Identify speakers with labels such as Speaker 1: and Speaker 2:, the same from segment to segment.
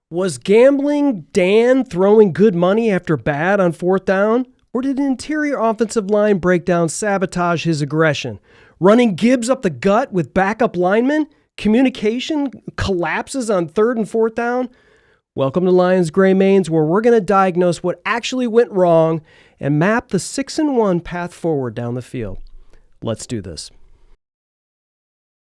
Speaker 1: Was gambling Dan throwing good money after bad on fourth down? Or did an interior offensive line breakdown sabotage his aggression? Running Gibbs up the gut with backup linemen? Communication collapses on third and fourth down? Welcome to Lions Gray Mains, where we're going to diagnose what actually went wrong and map the 6-1 path forward down the field. Let's do this.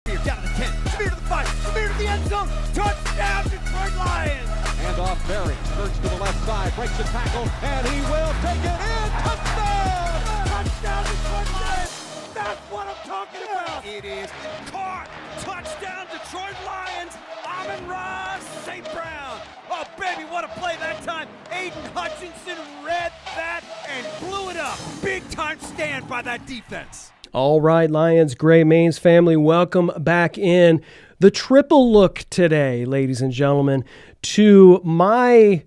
Speaker 2: Down to 10, Samir to the 5, Samir to the end zone, touchdown Detroit Lions!
Speaker 3: Hand off Berry, skirts to the left side, breaks a tackle, and he will take it in, touchdown!
Speaker 2: Touchdown Detroit Lions! That's what I'm talking about! It is caught! Touchdown Detroit Lions! Amon-Ra St. Brown! Oh baby, what a play that time! Aiden Hutchinson read that and blew it up! Big time stand by that defense!
Speaker 1: All right, Lions Gray Mains family, welcome back in. The triple look today, ladies and gentlemen, to my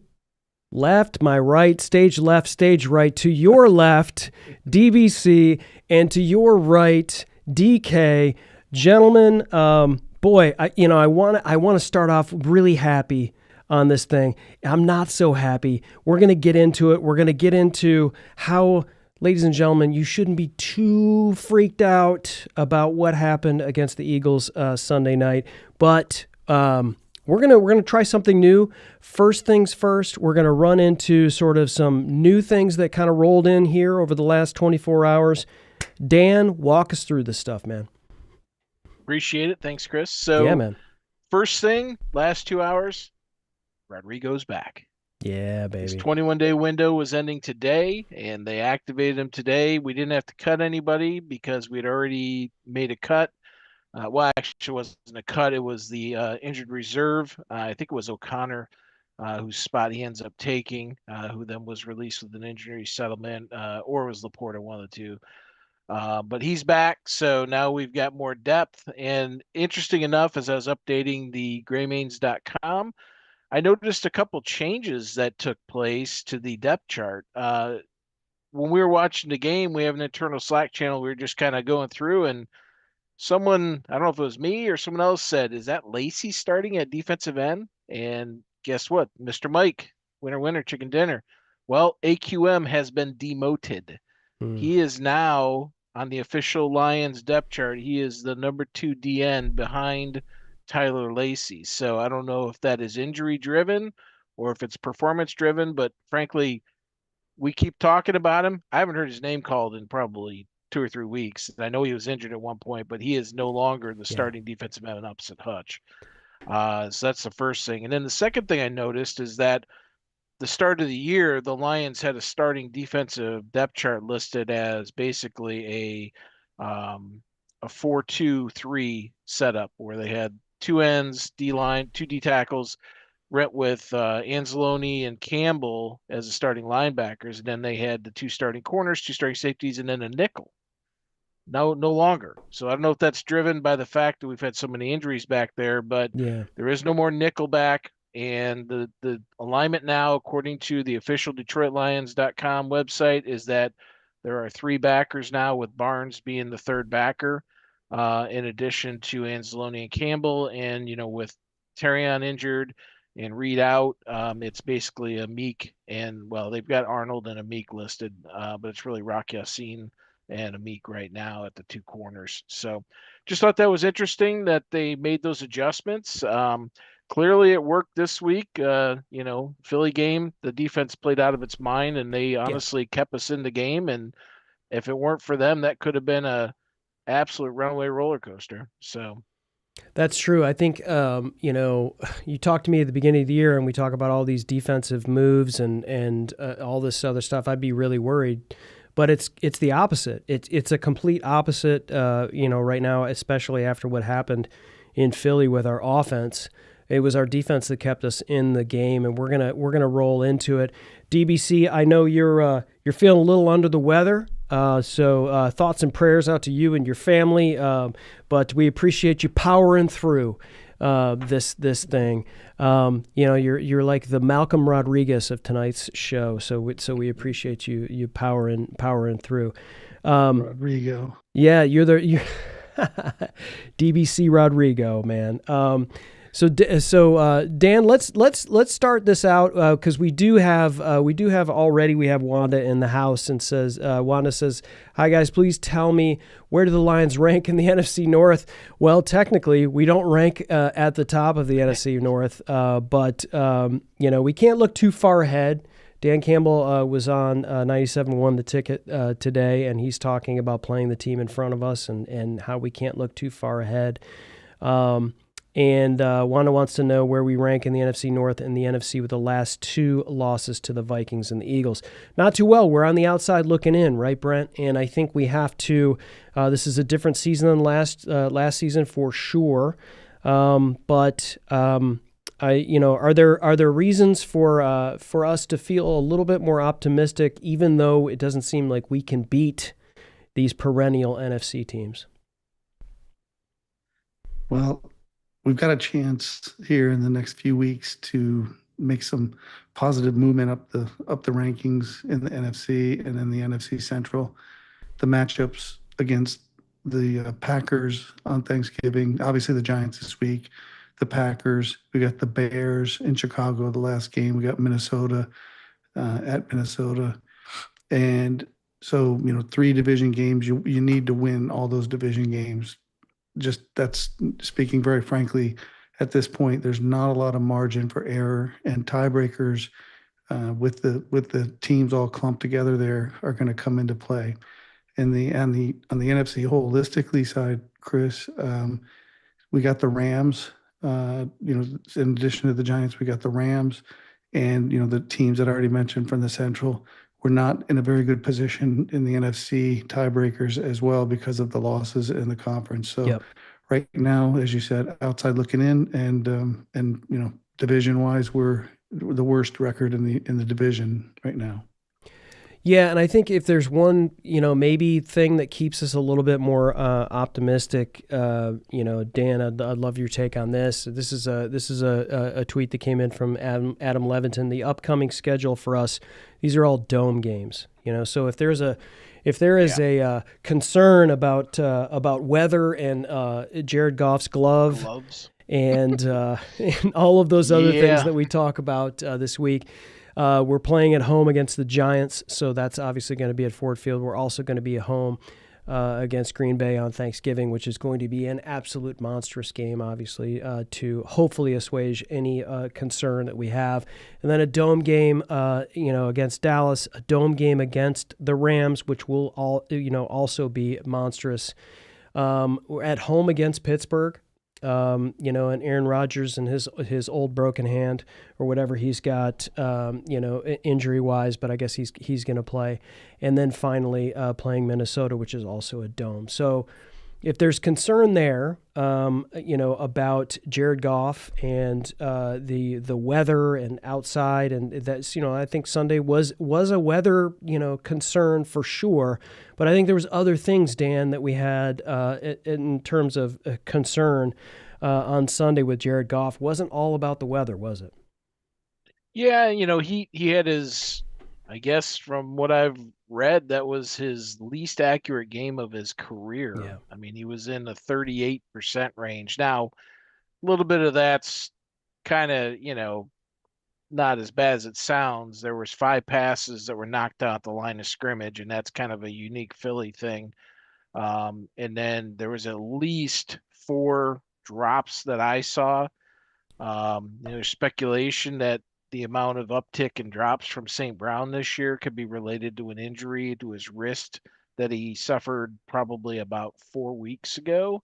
Speaker 1: left, my right, stage left, stage right, to your left, DBC, and to your right, DK. Gentlemen, boy, I want to start off really happy on this thing. I'm not so happy. We're going to get into it. We're going to get into how, ladies and gentlemen, you shouldn't be too freaked out about what happened against the Eagles Sunday night, but we're gonna try something new. First things first, we're gonna run into sort of some new things that kind of rolled in here over the last 24 hours. Dan, walk us through this stuff, man.
Speaker 4: Appreciate it. Thanks, Chris. So,
Speaker 1: yeah, man.
Speaker 4: First thing, last 2 hours, Rodrigo's back.
Speaker 1: Yeah, baby.
Speaker 4: His 21-day window was ending today, and they activated him today. We didn't have to cut anybody because we'd already made a cut. Well, actually, it wasn't a cut. It was the injured reserve. I think it was O'Connor, whose spot he ends up taking, who then was released with an injury settlement, or was Laporta, one of the two. But he's back, so now we've got more depth. And interesting enough, as I was updating the graymains.com, I noticed a couple changes that took place to the depth chart. When we were watching the game, we have an internal Slack channel. We were just kind of going through, and someone, I don't know if it was me or someone else, said, "Is that Lacey starting at defensive end?" And guess what? Mr. Mike, winner, chicken dinner. Well, AQM has been demoted. He is now on the official Lions depth chart. He is the number 2 DN behind Tyler Lacey. So I don't know if that is injury driven or if it's performance driven, but frankly, we keep talking about him. I haven't heard his name called in probably 2 or 3 weeks. I know he was injured at one point, but he is no longer the starting defensive end opposite Hutch. So that's the first thing. And then the second thing I noticed is that the start of the year, the Lions had a starting defensive depth chart listed as basically a 4-2-3 setup where they had 2 ends, D-line, 2 D tackles, went with Anzalone and Campbell as the starting linebackers. And then they had the 2 starting corners, 2 starting safeties, and then a nickel. No longer. So I don't know if that's driven by the fact that we've had so many injuries back there, but there is no more nickel back. And the alignment now, according to the official DetroitLions.com website, is that there are 3 backers now, with Barnes being the 3rd backer, in addition to Anzalone and Campbell. And, with Terrion injured and Reed out, it's basically a Meek and, well, they've got Arnold and a Meek listed, but it's really Rock Ya-Sin and a Meek right now at the 2 corners. So just thought that was interesting that they made those adjustments. Clearly it worked this week. Philly game, the defense played out of its mind, and they honestly kept us in the game. And if it weren't for them, that could have been a absolute runaway roller coaster. So
Speaker 1: that's true. I think, you talked to me at the beginning of the year and we talk about all these defensive moves and all this other stuff. I'd be really worried, but it's the opposite. It's a complete opposite, right now, especially after what happened in Philly with our offense. It was our defense that kept us in the game, and we're gonna roll into it. DBC, I know you're feeling a little under the weather, so thoughts and prayers out to you and your family. But we appreciate you powering through this thing. You're like the Malcolm Rodriguez of tonight's show. So we appreciate you powering through.
Speaker 5: Rodrigo.
Speaker 1: Yeah, you're DBC Rodrigo, man. Dan, let's start this out because we do have Wanda in the house and says Wanda says, "Hi guys, please tell me where do the Lions rank in the NFC North?" Well, technically, we don't rank at the top of the NFC North, but we can't look too far ahead. Dan Campbell was on 97.1 The Ticket today, and he's talking about playing the team in front of us and how we can't look too far ahead. And Wanda wants to know where we rank in the NFC North and the NFC with the last 2 losses to the Vikings and the Eagles. Not too well. We're on the outside looking in, right, Brent? And I think we have to. This is a different season than last season for sure. But are there reasons for us to feel a little bit more optimistic, even though it doesn't seem like we can beat these perennial NFC teams?
Speaker 5: Well, we've got a chance here in the next few weeks to make some positive movement up the rankings in the NFC and in the NFC Central. The matchups against the Packers on Thanksgiving, obviously the Giants this week, the Packers, we got the Bears in Chicago the last game, we got Minnesota at Minnesota. And so, 3 division games, you need to win all those division games. Just that's speaking very frankly, at this point, there's not a lot of margin for error, and tiebreakers with the teams all clumped together there are going to come into play. And on the NFC holistically side, Chris, we got the Rams. In addition to the Giants, we got the Rams, and the teams that I already mentioned from the Central. We're not in a very good position in the NFC tiebreakers as well because of the losses in the conference. So Right now, as you said, outside looking in, and division wise, we're the worst record in the division right now.
Speaker 1: Yeah, and I think if there's one, maybe thing that keeps us a little bit more optimistic, Dan, I'd love your take on this. This is a tweet that came in from Adam Levinton. The upcoming schedule for us, these are all dome games. So if there is a concern about weather and Jared Goff's gloves. And all of those other things that we talk about this week. We're playing at home against the Giants, so that's obviously going to be at Ford Field. We're also going to be at home against Green Bay on Thanksgiving, which is going to be an absolute monstrous game, obviously, to hopefully assuage any concern that we have. And then a dome game, against Dallas, a dome game against the Rams, which will also be monstrous. We're at home against Pittsburgh. And Aaron Rodgers and his old broken hand or whatever he's got, injury wise, but I guess he's going to play. And then finally playing Minnesota, which is also a dome. So if there's concern there, about Jared Goff and the weather and outside, and that's, I think Sunday was a weather, concern for sure. But I think there was other things, Dan, that we had in terms of concern on Sunday with Jared Goff. Wasn't all about the weather, was it?
Speaker 4: Yeah, he had his, I guess from what I've read, that was his least accurate game of his career.
Speaker 1: Yeah.
Speaker 4: I mean, he was in the 38% range. Now, a little bit of that's kind of, not as bad as it sounds. There was 5 passes that were knocked out the line of scrimmage, and that's kind of a unique Philly thing. And then there was at least 4 drops that I saw. There's speculation that the amount of uptick in drops from St. Brown this year could be related to an injury to his wrist that he suffered probably about 4 weeks ago.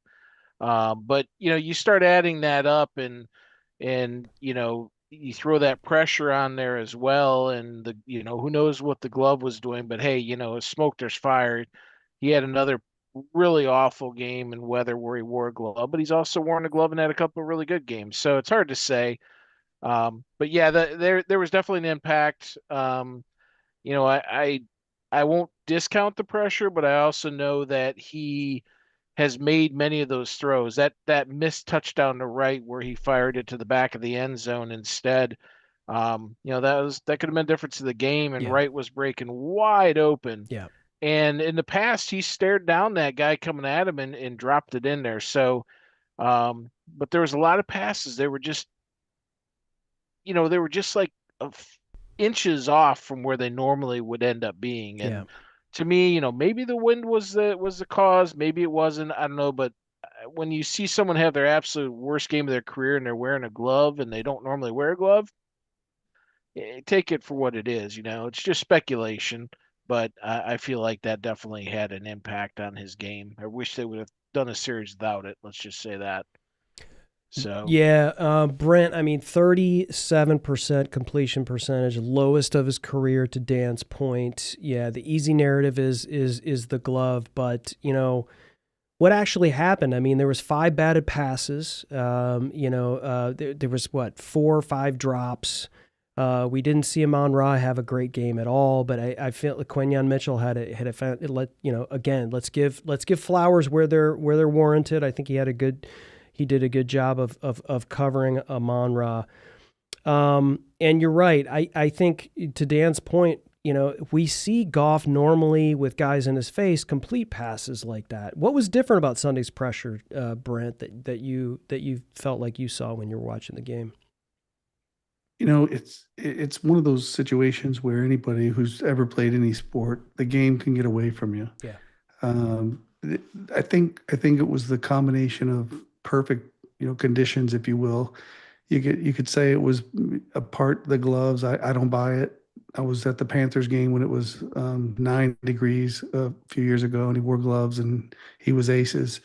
Speaker 4: But you start adding that up, and you throw that pressure on there as well, and who knows what the glove was doing, but hey, smoke there's fire. He had another really awful game in weather where he wore a glove, but he's also worn a glove and had a couple of really good games. So it's hard to say. But yeah, there was definitely an impact. I won't discount the pressure, but I also know that he has made many of those throws. That missed touchdown to right where he fired it to the back of the end zone instead. That could have been difference in the game, and Wright was breaking wide open.
Speaker 1: Yeah.
Speaker 4: And in the past, he stared down that guy coming at him and dropped it in there. So, but there was a lot of passes. They were just, they were just like inches off from where they normally would end up being. And to me, maybe the wind was the cause, maybe it wasn't. I don't know, but when you see someone have their absolute worst game of their career and they're wearing a glove and they don't normally wear a glove, take it for what it is. It's just speculation, but I feel like that definitely had an impact on his game. I wish they would have done a series without it. Let's just say that. So
Speaker 1: yeah, Brent, 37% completion percentage, lowest of his career to Dan's point. Yeah, the easy narrative is the glove, but what actually happened? There was 5 batted passes. There was 4 or 5 drops. We didn't see Amon-Ra have a great game at all, but I feel like Quinyon Mitchell had a again, let's give flowers where they're warranted. I think he did a good job of covering Amon-Ra. And you're right. I think to Dan's point, we see Goff normally with guys in his face complete passes like that. What was different about Sunday's pressure, Brent, that you felt like you saw when you were watching the game?
Speaker 5: It's one of those situations where anybody who's ever played any sport, the game can get away from you.
Speaker 1: Yeah.
Speaker 5: I think it was the combination of perfect, conditions, if you will. You could say it was a part the gloves. I don't buy it. I was at the Panthers game when it was 9 degrees a few years ago, and he wore gloves and he was aces.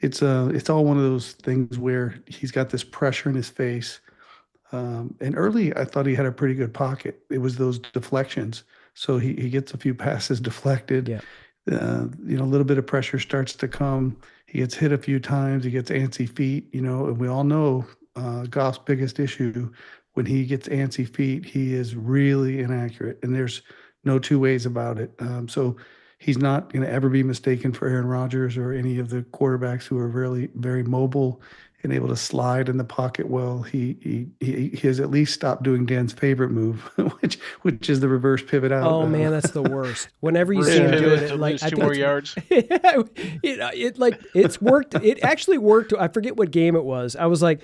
Speaker 5: It's all one of those things where he's got this pressure in his face. And early, I thought he had a pretty good pocket. It was those deflections. So he gets a few passes deflected.
Speaker 1: Yeah.
Speaker 5: A little bit of pressure starts to come. He gets hit a few times. He gets antsy feet, and we all know Goff's biggest issue when he gets antsy feet, he is really inaccurate, and there's no two ways about it. So he's not going to ever be mistaken for Aaron Rodgers or any of the quarterbacks who are really very mobile and able to slide in the pocket well. He has at least stopped doing Dan's favorite move, which is the reverse pivot out.
Speaker 1: Oh man, that's the worst. Whenever you see him do it,
Speaker 4: like 2 more yards.
Speaker 1: It's worked. It actually worked. I forget what game it was. I was like,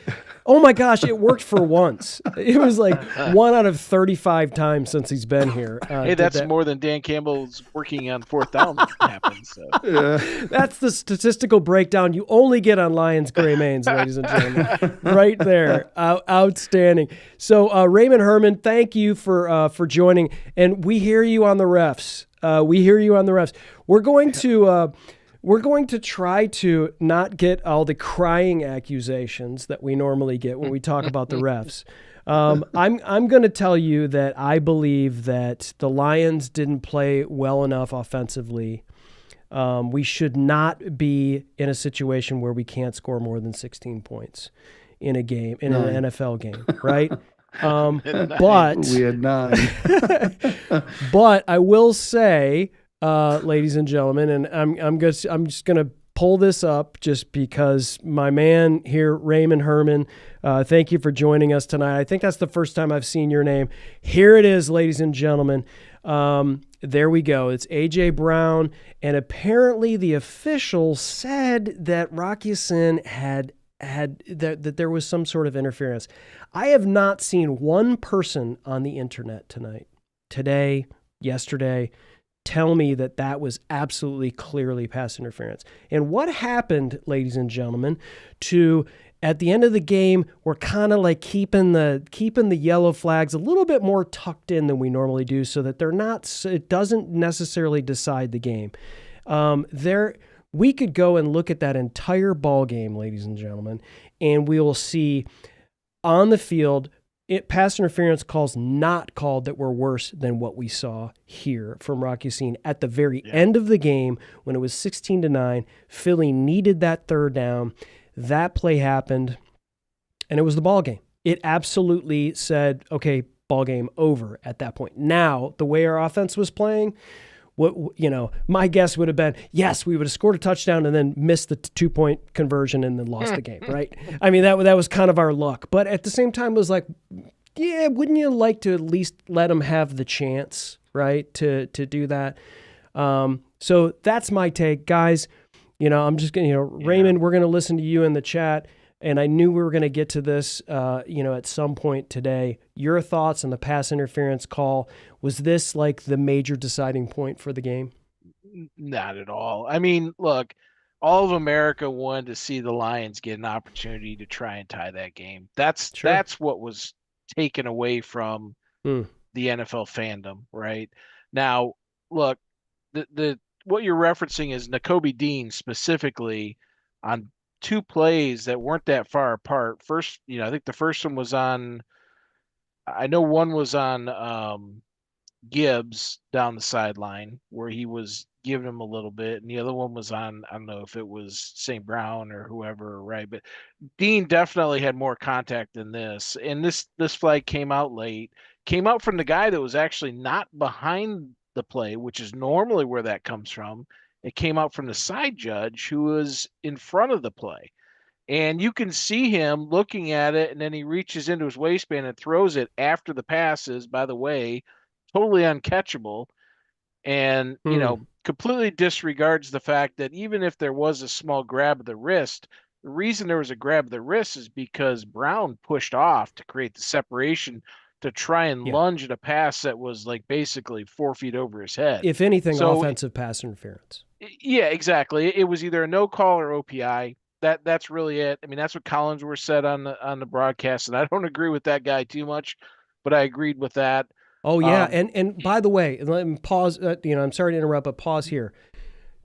Speaker 1: oh my gosh, it worked for once. It was like 1 out of 35 times since he's been here.
Speaker 4: Hey, that's more than Dan Campbell's working on 4th down happens. So.
Speaker 5: Yeah.
Speaker 1: That's the statistical breakdown you only get on Lions Gray Mains, ladies and gentlemen. Right there. Outstanding. So Raymond Herman, thank you for joining. And we hear you on the refs. We're going to try to not get all the crying accusations that we normally get when we talk about the refs. I'm going to tell you that I believe that the Lions didn't play well enough offensively. We should not be in a situation where we can't score more than 16 points in a game, in an NFL game, right? But
Speaker 5: we had 9.
Speaker 1: But I will say, ladies and gentlemen, and I'm just going to pull this up just because my man here, Raymond Herman, thank you for joining us tonight. I think that's the first time I've seen your name. Here it is, ladies and gentlemen. There we go. It's A.J. Brown, and apparently the official said that Rock Ya-Sin had that there was some sort of interference. I have not seen one person on the internet today, yesterday, tell me that was absolutely clearly pass interference. And what happened, ladies and gentlemen, at the end of the game, we're kind of like keeping the yellow flags a little bit more tucked in than we normally do, so that it doesn't necessarily decide the game. We could go and look at that entire ball game, ladies and gentlemen, and we will see on the field pass interference calls not called that were worse than what we saw here from Rock Ya-Sin at the very end of the game when it was 16-9. Philly needed that 3rd down. That play happened, and it was the ball game. It absolutely said, okay, ball game over at that point. Now, the way our offense was playing, my guess would have been, yes, we would have scored a touchdown and then missed the 2-point conversion and then lost the game, right? I mean, that was kind of our luck. But at the same time, it was like, yeah, wouldn't you like to at least let them have the chance, right, to do that? So that's my take. Guys, I'm just going to, Raymond, we're going to listen to you in the chat. And I knew we were going to get to this, at some point today. Your thoughts on the pass interference call. Was this like the major deciding point for the game?
Speaker 4: Not at all. I mean, look, all of America wanted to see the Lions get an opportunity to try and tie that game. That's what was taken away from the NFL fandom, right? Now, look, the what you're referencing is Nakobe Dean specifically on two plays that weren't that far apart. First, I think the first one was on, I know one was on Gibbs down the sideline where he was giving him a little bit, and the other one was on, I don't know if it was St. Brown or whoever, right? But Dean definitely had more contact than this. And this flag came out late, came out from the guy that was actually not behind the play, which is normally where that comes from. It came out from the side judge who was in front of the play. And you can see him looking at it, and then he reaches into his waistband and throws it after the pass is, by the way, totally uncatchable. And, completely disregards the fact that even if there was a small grab of the wrist, the reason there was a grab of the wrist is because Brown pushed off to create the separation to try and lunge at a pass that was like basically 4 feet over his head.
Speaker 1: If anything, offensive pass interference.
Speaker 4: Yeah, exactly. It was either a no call or OPI. That's really it. I mean, that's what Collinsworth said on the broadcast, and I don't agree with that guy too much, but I agreed with that.
Speaker 1: Oh yeah, and by the way, let me pause. I'm sorry to interrupt, but pause here.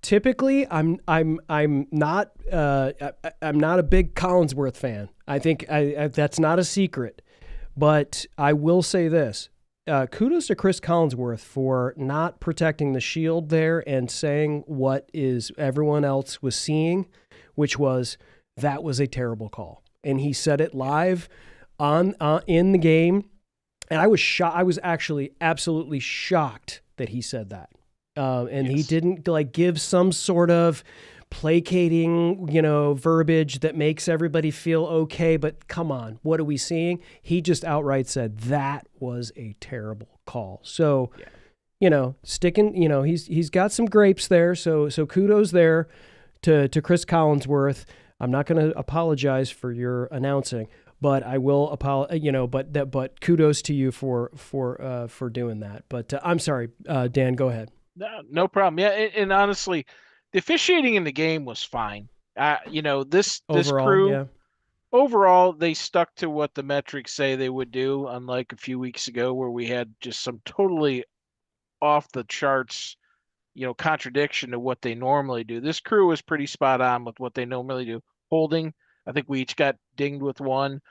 Speaker 1: Typically, I'm not a big Collinsworth fan. I think that's not a secret, but I will say this: kudos to Chris Collinsworth for not protecting the shield there and saying what is everyone else was seeing, which was that was a terrible call, and he said it live on in the game. And I was shocked. I was actually absolutely shocked that he said that. He didn't give some sort of placating, verbiage that makes everybody feel okay. But come on, what are we seeing? He just outright said that was a terrible call. So, sticking, he's got some grapes there. So kudos there to Chris Collinsworth. I'm not going to apologize for your announcing. But I will apologize, but kudos to you for doing that. But I'm sorry, Dan, go ahead.
Speaker 4: No problem. Yeah, and honestly, the officiating in the game was fine. This crew, overall, they stuck to what the metrics say they would do, unlike a few weeks ago where we had just some totally off the charts, contradiction to what they normally do. This crew was pretty spot on with what they normally do. Holding, I think we each got dinged with one.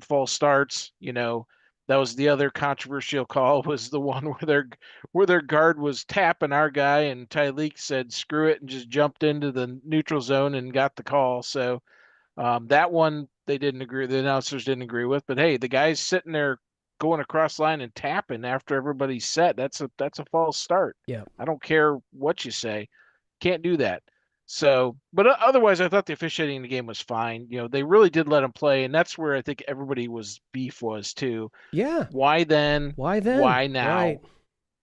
Speaker 4: False starts, that was the other controversial call, was the one where their guard was tapping our guy and Tyleek said screw it and just jumped into the neutral zone and got the call. So that one they didn't agree, the announcers didn't agree with. But hey, the guy's sitting there going across line and tapping after everybody's set. That's a false start.
Speaker 1: Yeah,
Speaker 4: I don't care what you say, can't do that. So, but otherwise, I thought the officiating in the game was fine. They really did let him play, and that's where I think everybody was beef was too.
Speaker 1: Yeah.
Speaker 4: Why then?
Speaker 1: Why then?
Speaker 4: Why now?
Speaker 1: Right.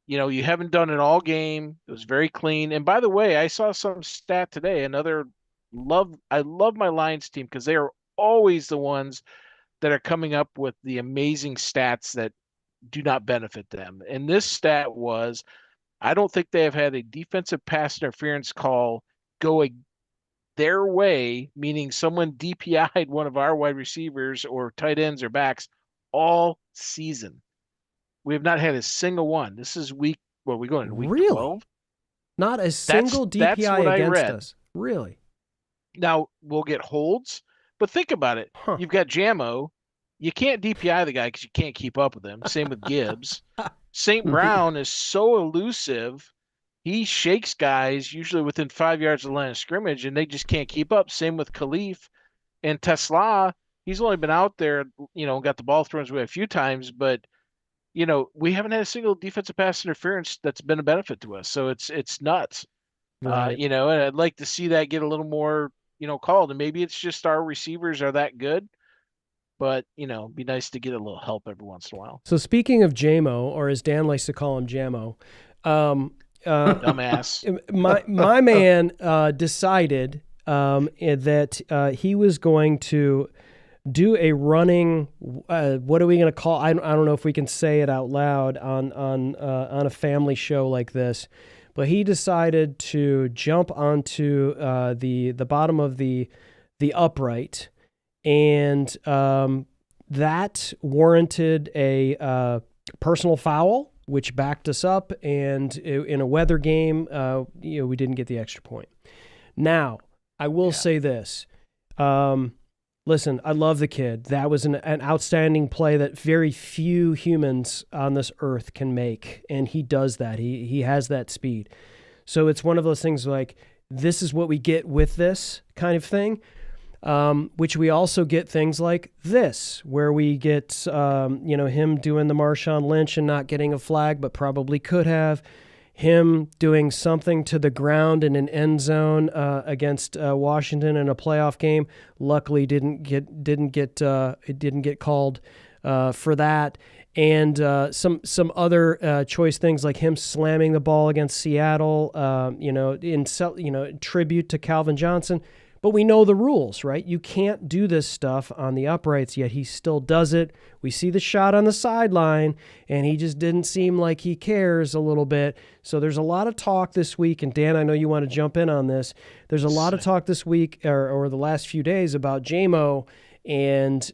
Speaker 4: You haven't done it all game. It was very clean. And by the way, I saw some stat today. I love my Lions team because they are always the ones that are coming up with the amazing stats that do not benefit them. And this stat was, I don't think they have had a defensive pass interference call going their way, meaning someone DPI'd one of our wide receivers or tight ends or backs all season. We have not had a single one. This is week 12?
Speaker 1: Really? Not a single DPI against us. Really?
Speaker 4: Now, we'll get holds, but think about it.
Speaker 1: Huh.
Speaker 4: You've got Jamo. You can't DPI the guy because you can't keep up with him. Same with Gibbs. St. Brown is so elusive. He shakes guys usually within 5 yards of the line of scrimmage, and they just can't keep up. Same with Khalif and Tesla. He's only been out there, got the ball thrown his way a few times, but we haven't had a single defensive pass interference that's been a benefit to us. So it's nuts.
Speaker 1: Right.
Speaker 4: And I'd like to see that get a little more, called. And maybe it's just our receivers are that good. But, it'd be nice to get a little help every once in a while.
Speaker 1: So speaking of JAMO, or as Dan likes to call him, Jamo,
Speaker 4: Dumbass.
Speaker 1: my man decided that he was going to do a running. What are we going to call? I don't know if we can say it out loud on a family show like this, but he decided to jump onto the bottom of the upright, and that warranted a personal foul, which backed us up. And in a weather game, we didn't get the extra point. Now, I will say this. Listen, I love the kid. That was an outstanding play that very few humans on this earth can make, and he does that. He has that speed. So it's one of those things like, this is what we get with this kind of thing, which we also get things like this, where we get him doing the Marshawn Lynch and not getting a flag, but probably could have. Him doing something to the ground in an end zone against Washington in a playoff game. Luckily, didn't get called for that. And some other choice things like him slamming the ball against Seattle. In tribute to Calvin Johnson. But we know the rules, right? You can't do this stuff on the uprights, yet he still does it. We see the shot on the sideline, and he just didn't seem like he cares a little bit. So there's a lot of talk this week, and Dan, I know you want to jump in on this. There's a lot of talk this week or the last few days about JMO, and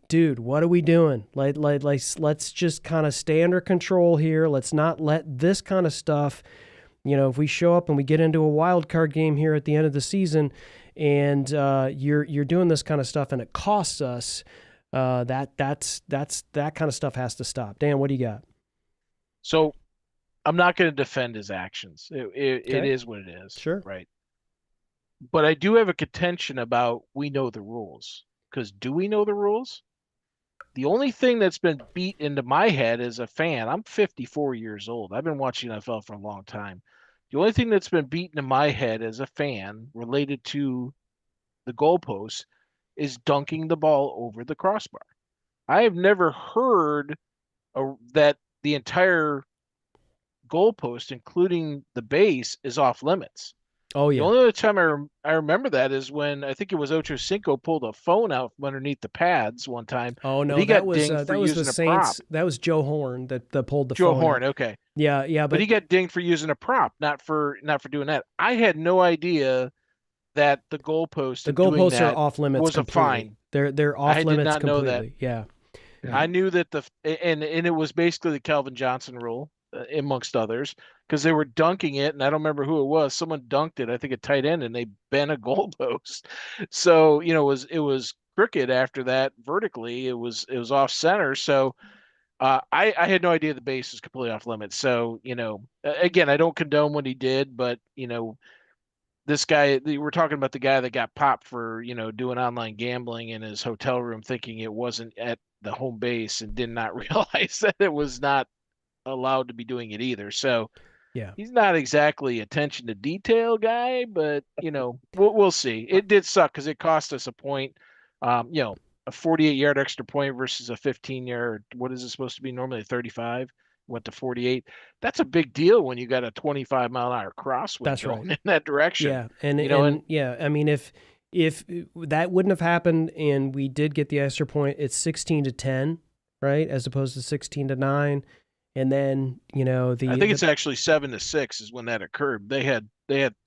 Speaker 1: dude, what are we doing? Let's just kind of stay under control here. Let's not let this kind of stuff. If we show up and we get into a wild card game here at the end of the season, and you're doing this kind of stuff and it costs us, that kind of stuff has to stop. Dan, what do you got?
Speaker 4: So, I'm not going to defend his actions. It is what it is.
Speaker 1: Sure.
Speaker 4: Right. But I do have a contention about we know the rules. Because do we know the rules? The only thing that's been beat into my head as a fan, I'm 54 years old. I've been watching NFL for a long time. The only thing that's been beaten in my head as a fan related to the goalpost is dunking the ball over the crossbar. I have never heard that the entire goalpost, including the base, is off limits.
Speaker 1: Oh, yeah.
Speaker 4: The only other time I remember that is when I think it was Ocho Cinco pulled a phone out from underneath the pads one time.
Speaker 1: Oh, no,
Speaker 4: he
Speaker 1: that
Speaker 4: got
Speaker 1: was
Speaker 4: dinged for using
Speaker 1: the
Speaker 4: a prop.
Speaker 1: Saints. That was Joe Horn that pulled the
Speaker 4: Joe
Speaker 1: phone
Speaker 4: Horn,
Speaker 1: out.
Speaker 4: okay.
Speaker 1: Yeah,
Speaker 4: but he got dinged for using a prop, not for doing that. I had no idea that the goalposts
Speaker 1: are off limits
Speaker 4: was
Speaker 1: completely.
Speaker 4: A fine.
Speaker 1: They're off limits completely. I did not know that. Yeah.
Speaker 4: I knew that and it was basically the Calvin Johnson rule, amongst others, because they were dunking it, and I don't remember who it was. Someone dunked it, I think a tight end, and they bent a goalpost. So it was crooked after that vertically. It was off center. So I had no idea the base was completely off limits. So again, I don't condone what he did, but this guy, we're talking about the guy that got popped for doing online gambling in his hotel room, thinking it wasn't at the home base, and did not realize that it was not allowed to be doing it either. So
Speaker 1: yeah,
Speaker 4: he's not exactly attention to detail guy, but we'll see. It did suck because it cost us a point. A 48-yard extra point versus a 15-yard. What is it supposed to be normally? 35 went to 48. That's a big deal when you got a 25-mile-an-hour crosswind going in that direction.
Speaker 1: Yeah, I mean, if that wouldn't have happened and we did get the extra point, it's 16-10, right, as opposed to 16-9. And then I
Speaker 4: think it's actually 7-6 is when that occurred. They had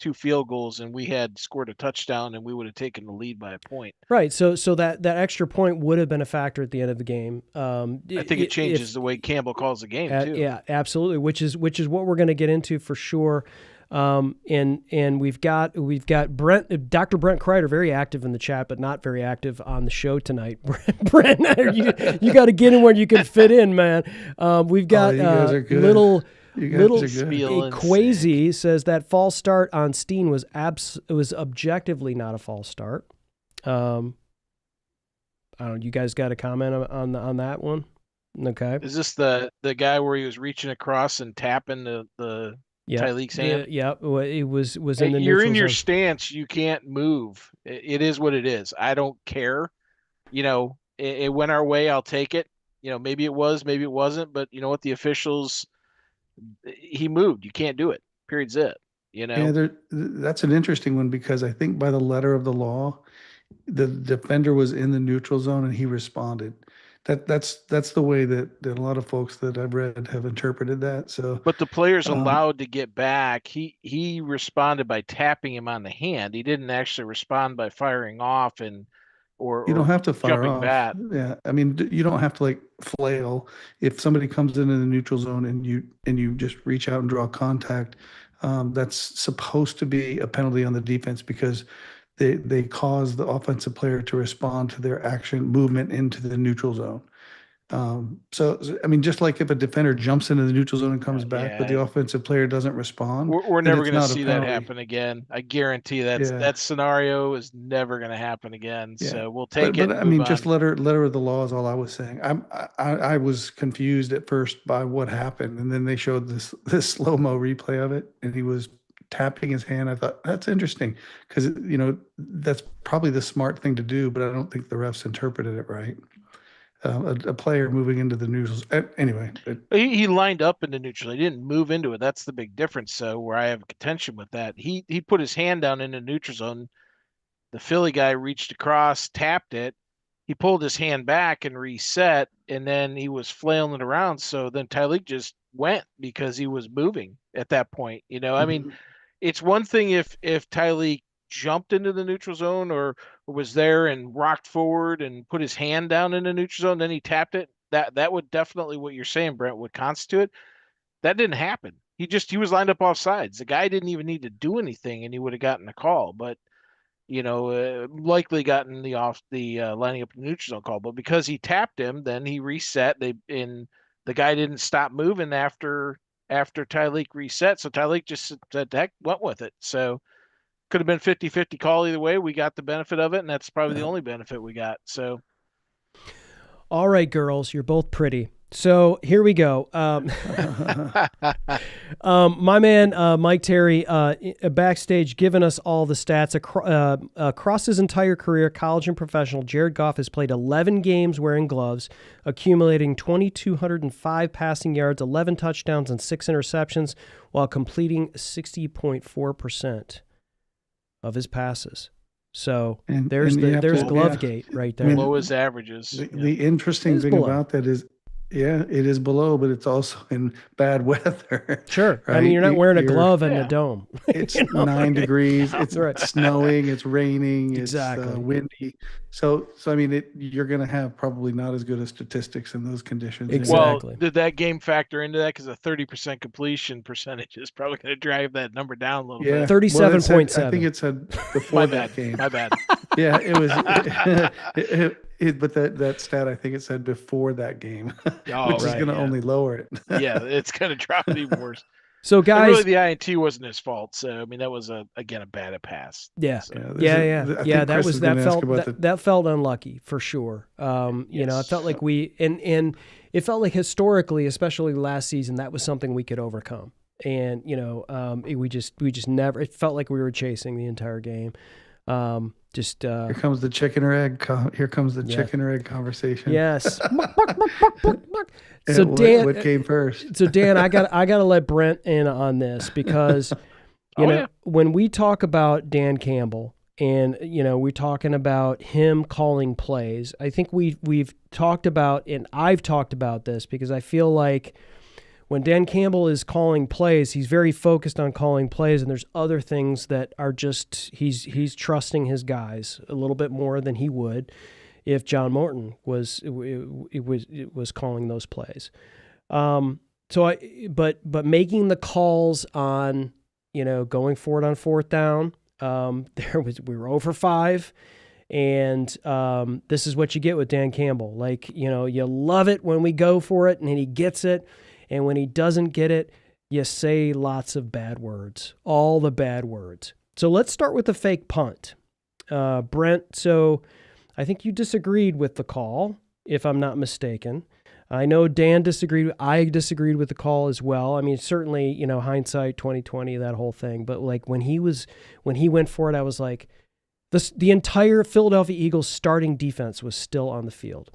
Speaker 4: 2 field goals, and we had scored a touchdown, and we would have taken the lead by a point.
Speaker 1: Right. So that extra point would have been a factor at the end of the game. I
Speaker 4: think it changes the way Campbell calls the game too.
Speaker 1: Yeah, absolutely. Which is what we're going to get into for sure. And we've got Brent, Dr. Brent Kreider, very active in the chat, but not very active on the show tonight. Brent, you got to get in where you can fit in, man. We've got little Quasi says that false start on Steen was objectively not a false start. I don't know. You guys got a comment on that one? Okay.
Speaker 4: Is this the guy where he was reaching across and tapping the Tyreek's hand?
Speaker 1: Yeah, it was in the.
Speaker 4: You're in your stance. You can't move. It is what it is. I don't care. It went our way. I'll take it. Maybe it was, maybe it wasn't. But you know what? The officials he moved. You can't do it. Period's it.
Speaker 5: Yeah, that's an interesting one because I think by the letter of the law, the defender was in the neutral zone and he responded. That's the way that a lot of folks that I've read have interpreted that. So,
Speaker 4: But the player's
Speaker 5: um,
Speaker 4: allowed to get back. He responded by tapping him on the hand. He didn't actually respond by firing off
Speaker 5: you don't
Speaker 4: or
Speaker 5: have to fire
Speaker 4: jumping
Speaker 5: off.
Speaker 4: bat.
Speaker 5: Yeah, I mean, you don't have to like flail. If somebody comes into the neutral zone and you just reach out and draw contact, that's supposed to be a penalty on the defense because they cause the offensive player to respond to their action movement into the neutral zone. So I mean, just like if a defender jumps into the neutral zone and comes back, but
Speaker 4: Yeah,
Speaker 5: the offensive player doesn't respond,
Speaker 4: we're
Speaker 5: then
Speaker 4: never
Speaker 5: it's
Speaker 4: going to
Speaker 5: not a
Speaker 4: see that
Speaker 5: penalty.
Speaker 4: happen again. I guarantee
Speaker 5: Yeah,
Speaker 4: that scenario is never going to happen again.
Speaker 5: yeah.
Speaker 4: So we'll
Speaker 5: But
Speaker 4: take it and
Speaker 5: I
Speaker 4: move
Speaker 5: mean, just
Speaker 4: on.
Speaker 5: letter of the law is all I was saying. I was confused at first by what happened, and then they showed this slow-mo replay of it, and he was tapping his hand. I thought that's interesting because that's probably the smart thing to do, but I don't think the refs interpreted it right. A player moving into the neutrals. Anyway,
Speaker 4: He lined up in the neutral. He didn't move into it. That's the big difference. So where I have contention with that, he put his hand down in the neutral zone. The Philly guy reached across, tapped it. He pulled his hand back and reset, and then he was flailing it around. So then Tyleek just went because he was moving at that point. I mean, it's one thing if Tyleek jumped into the neutral zone or was there and rocked forward and put his hand down in the neutral zone, then he tapped it. That would definitely what you're saying, Brent, would constitute it. That didn't happen. He was lined up off sides. The guy didn't even need to do anything, and he would have gotten a call. But likely gotten the lining up the neutral zone call. But because he tapped him, then he reset. The guy didn't stop moving after Tyleek reset. So Tyleek just said, heck, went with it. So could have been 50-50 call either way. We got the benefit of it, and that's probably the only benefit we got. So,
Speaker 1: All right, girls, you're both pretty. So here we go. My man, Mike Terry, backstage giving us all the stats. Across his entire career, college and professional, Jared Goff has played 11 games wearing gloves, accumulating 2,205 passing yards, 11 touchdowns, and 6 interceptions, while completing 60.4% of his passes. So there's Glovegate right there.
Speaker 4: Below his averages.
Speaker 5: The interesting thing about that is, yeah, it is below, but it's also in bad weather.
Speaker 1: Sure.
Speaker 5: Right?
Speaker 1: I mean, you're not wearing a glove in the dome.
Speaker 5: It's 9 degrees. It's snowing. It's raining.
Speaker 1: Exactly.
Speaker 5: It's windy. So I mean, you're going to have probably not as good of statistics in those conditions.
Speaker 1: Exactly.
Speaker 4: Well, did that game factor into that? Because a 30% completion percentage is probably going to drive that number down a little bit.
Speaker 1: 37.7.
Speaker 5: I think it said before that game.
Speaker 4: My bad.
Speaker 5: Yeah, it was. But that stat, I think it said before that game, which is going to only lower it.
Speaker 4: Yeah, it's going to drop it even worse.
Speaker 1: So, guys,
Speaker 4: and really, the INT wasn't his fault. So, I mean, that was a bad pass.
Speaker 1: Yeah,
Speaker 4: so.
Speaker 1: That felt unlucky for sure. I felt like and it felt like historically, especially last season, that was something we could overcome. And we just never. It felt like we were chasing the entire game. Here
Speaker 5: comes the chicken or egg. Here comes the chicken or egg conversation.
Speaker 1: Yes.
Speaker 5: So Dan, what came first?
Speaker 1: So Dan, I gotta let Brent in on this because when we talk about Dan Campbell and we're talking about him calling plays, I think we've talked about, and I've talked about this because I feel like when Dan Campbell is calling plays, he's very focused on calling plays, and there's other things that are just he's trusting his guys a little bit more than he would if John Morton was calling those plays. But making the calls on going for it on fourth down, we were over 5. And this is what you get with Dan Campbell. Like, you love it when we go for it and he gets it. And when he doesn't get it, you say lots of bad words, all the bad words. So let's start with the fake punt. Brent, so I think you disagreed with the call, if I'm not mistaken. I know Dan disagreed. I disagreed with the call as well. I mean, certainly, hindsight 2020, that whole thing. But like when he went for it, I was like, the entire Philadelphia Eagles starting defense was still on the field,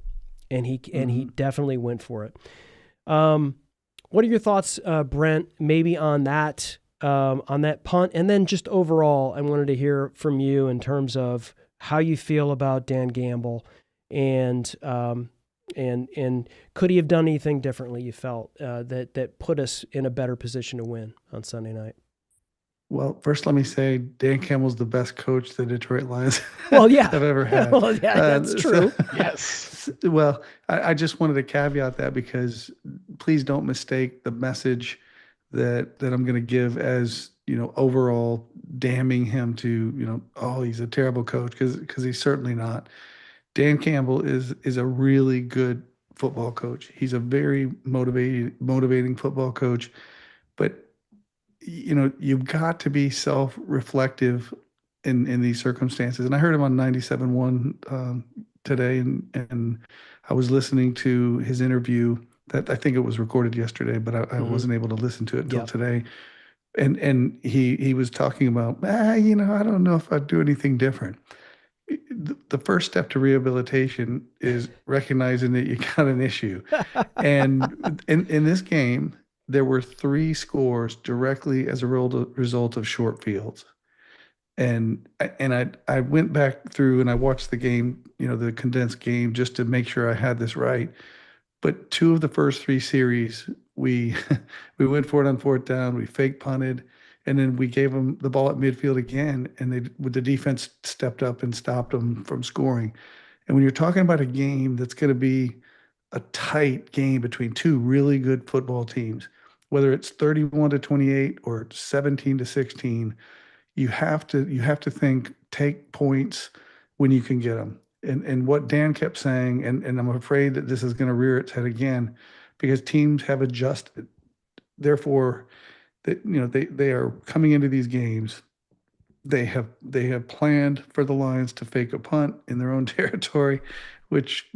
Speaker 1: and he definitely went for it. What are your thoughts, Brent, maybe on that punt? And then just overall, I wanted to hear from you in terms of how you feel about Dan Gamble and could he have done anything differently, you felt, that put us in a better position to win on Sunday night?
Speaker 5: Well, first, let me say Dan Campbell's the best coach the Detroit Lions
Speaker 1: Well, yeah.
Speaker 5: have ever had.
Speaker 1: Well, yeah, that's true.
Speaker 4: Yes.
Speaker 5: Well, I just wanted to caveat that because please don't mistake the message that I'm going to give as, overall damning him to, oh, he's a terrible coach, because he's certainly not. Dan Campbell is a really good football coach. He's a very motivating football coach, but you've got to be self-reflective in these circumstances. And I heard him on 97.1 today, and I was listening to his interview that I think it was recorded yesterday, but I wasn't able to listen to it until today. And he was talking about, I don't know if I'd do anything different. The first step to rehabilitation is recognizing that you got an issue. And in this game, there were 3 scores directly as a result of short fields. And I went back through and I watched the game, the condensed game, just to make sure I had this right. But 2 of the first 3 series, we went for it on 4th down, we fake punted, and then we gave them the ball at midfield again, and the defense stepped up and stopped them from scoring. And when you're talking about a game that's going to be a tight game between 2 really good football teams, whether it's 31-28 or 17-16, you have to think, take points when you can get them. And what Dan kept saying, and I'm afraid that this is going to rear its head again, because teams have adjusted. Therefore, they are coming into these games. They have planned for the Lions to fake a punt in their own territory, which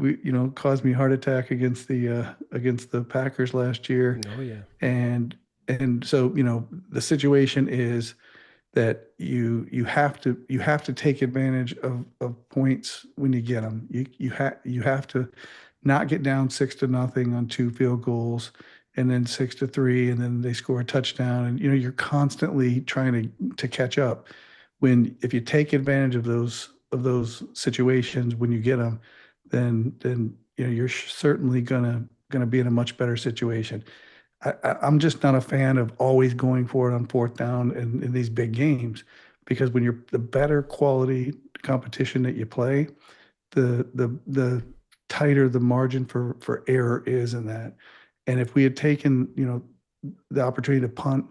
Speaker 5: caused me a heart attack against the Packers last year.
Speaker 1: Oh yeah. And
Speaker 5: so the situation is that you have to take advantage of points when you get them. You have to not get down 6-0 on 2 field goals, and then 6-3, and then they score a touchdown, and you're constantly trying to catch up. If you take advantage of those situations when you get them, then you're certainly gonna be in a much better situation. I'm just not a fan of always going for it on 4th down in these big games, because when you're the better quality competition that you play, the tighter the margin for error is in that. And if we had taken the opportunity to punt,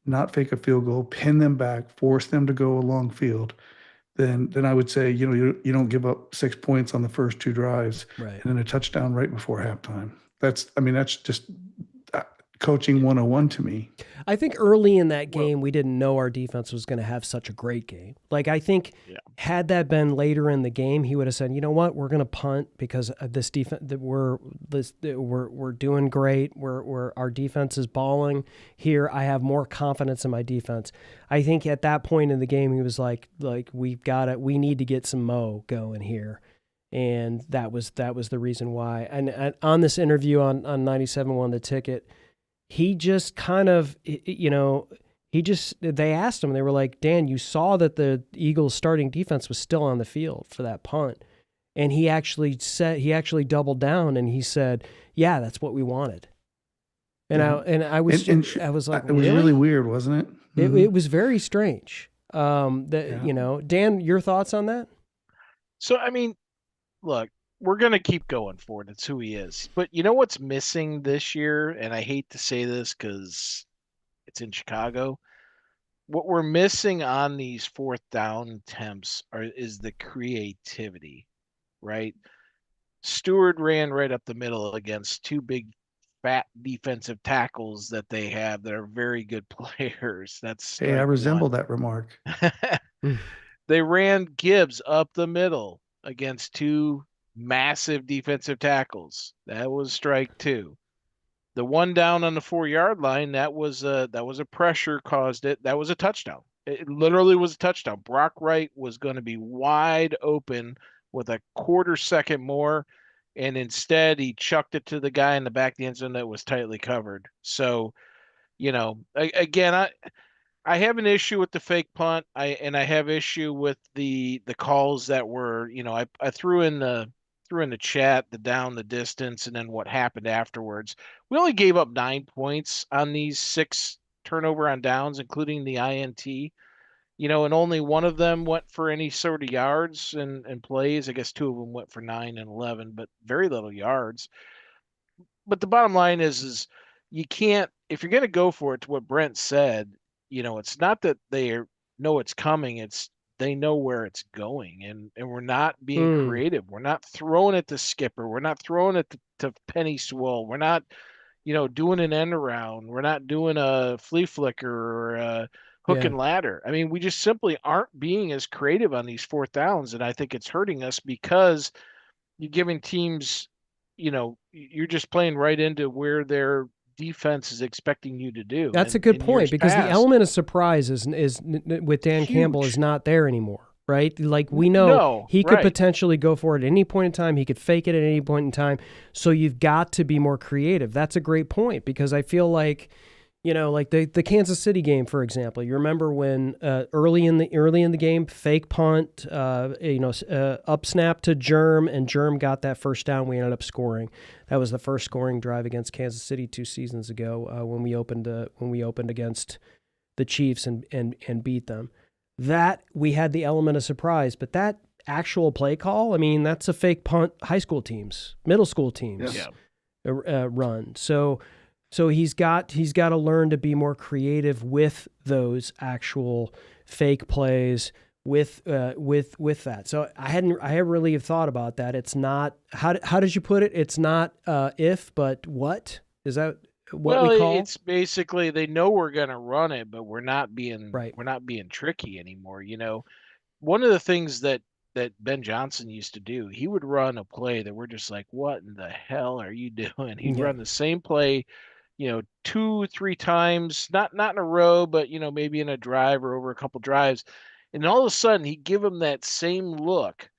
Speaker 5: not fake a field goal, pin them back, force them to go a long field, then I would say you don't give up 6 points on the first 2 drives,
Speaker 1: right,
Speaker 5: and then a touchdown right before halftime. That's just coaching 101 to me.
Speaker 1: I think early in that game, we didn't know our defense was going to have such a great game. Like, I think had that been later in the game, he would have said, you know what, we're going to punt because of this defense, that we're doing great. Our defense is balling here. I have more confidence in my defense. I think at that point in the game, he was like we need to get some mo going here. And that was the reason why. And on this interview on 97.1 The Ticket, he just kind of, they asked him, they were like, Dan, you saw that the Eagles starting defense was still on the field for that punt. And he actually doubled down and he said, yeah, that's what we wanted. And I was like,
Speaker 5: it was really weird, wasn't it?
Speaker 1: Mm-hmm. It was very strange. Dan, your thoughts on that?
Speaker 4: So, I mean, look, we're going to keep going for it. It's who he is. But you know what's missing this year? And I hate to say this because it's in Chicago. What we're missing on these 4th down attempts is the creativity, right? Stewart ran right up the middle against 2 big, fat defensive tackles that they have that are very good players. I
Speaker 5: resemble that remark.
Speaker 4: They ran Gibbs up the middle against 2 massive defensive tackles. That was strike 2. The one down on the 4-yard line, that was a pressure caused it. That was a touchdown. It literally was a touchdown. Brock Wright was going to be wide open with a quarter second more. and instead he chucked it to the guy in the back of the end zone that was tightly covered. So, again, I have an issue with the fake punt. I have issue with the calls that were, I threw in the chat the down the distance and then what happened afterwards. We only gave up 9 points on these 6 turnover on downs, including the INT. And only one of them went for any sort of yards and plays. I guess 2 of them went for 9 and 11, but very little yards. But the bottom line is you can't, if you're going to go for it, to what Brent said, it's not that they know it's coming, it's they know where it's going, and we're not being creative. We're not throwing it to Skipper. We're not throwing it to Penny Sewell. We're not, doing an end around. We're not doing a flea flicker or a hook and ladder. I mean, we just simply aren't being as creative on these 4th downs, and I think it's hurting us because you're giving teams, you're just playing right into where their defense is expecting you to do.
Speaker 1: That's a good point, because the element of surprise is with Dan Campbell is not there anymore, right? Like, we know he could potentially go for it at any point in time. He could fake it at any point in time. So you've got to be more creative. That's a great point, because I feel like, like the Kansas City game, for example. You remember when early in the game, fake punt, up snap to Germ, and Germ got that first down. We ended up scoring. That was the first scoring drive against Kansas City 2 seasons ago, when we opened against the Chiefs and beat them. That we had the element of surprise, but that actual play call, I mean, that's a fake punt high school teams, middle school teams run. So he's got to learn to be more creative with those actual fake plays with that. So I hadn't really thought about that. It's not, how did you put it? It's not if, but what? Is that what we call?
Speaker 4: It's basically they know we're going to run it, but we're not being tricky anymore. One of the things that Ben Johnson used to do, he would run a play that we're just like, what in the hell are you doing? He'd run the same play 2-3 times, not in a row, but maybe in a drive or over a couple drives, and all of a sudden he'd give him that same look,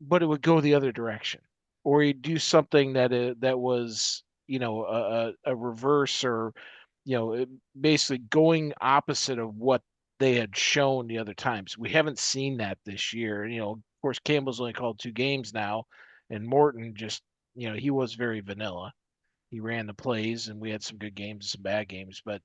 Speaker 4: but it would go the other direction, or he'd do something that was a reverse, or basically going opposite of what they had shown the other times. We haven't seen that this year. Of course, Campbell's only called 2 games now, and Morton just he was very vanilla. He ran the plays, and we had some good games and some bad games. But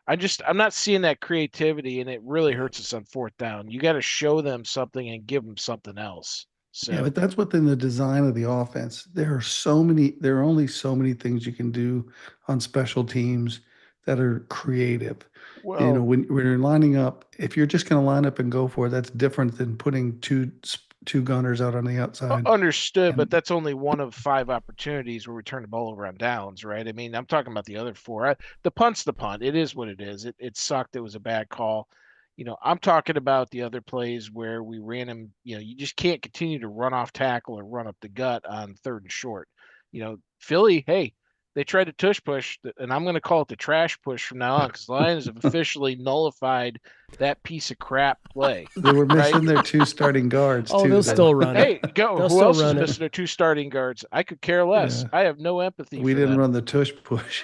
Speaker 4: I'm not seeing that creativity, and it really hurts us on 4th down. You got to show them something and give them something else. So.
Speaker 5: Yeah, but that's within the design of the offense. There are only so many things you can do on special teams that are creative.
Speaker 4: Well,
Speaker 5: when you're lining up, if you're just going to line up and go for it, that's different than putting two gunners out on the outside.
Speaker 4: Understood, but that's only one of 5 opportunities where we turn the ball over on downs, right? I mean, I'm talking about the other 4. The punt's the punt. It is what it is. It sucked. It was a bad call. I'm talking about the other plays where we ran him. You just can't continue to run off tackle or run up the gut on 3rd and short. Philly, hey, they tried to tush push, and I'm going to call it the trash push from now on, because the Lions have officially nullified that piece of crap play.
Speaker 5: They were missing their 2 starting guards.
Speaker 1: Oh, they'll still run it.
Speaker 4: Hey, who else is missing their 2 starting guards? I could care less. Yeah. I have no empathy.
Speaker 5: We didn't
Speaker 4: them.
Speaker 5: Run the tush push.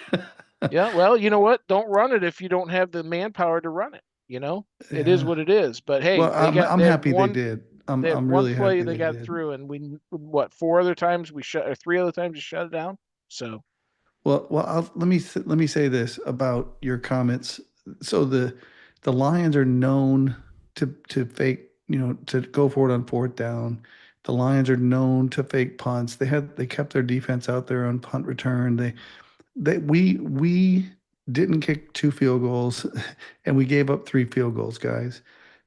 Speaker 4: Yeah, well, you know what? Don't run it if you don't have the manpower to run it. It is what it is. But hey,
Speaker 5: I'm happy they did. I'm really
Speaker 4: happy
Speaker 5: they
Speaker 4: got through, and we 4 other times we shut, or 3 other times we shut it down. So,
Speaker 5: well, let me say this about your comments. So the Lions are known to fake, to go for it on 4th down. The Lions are known to fake punts. They kept their defense out there on punt return. We didn't kick 2 field goals, and we gave up 3 field goals, guys.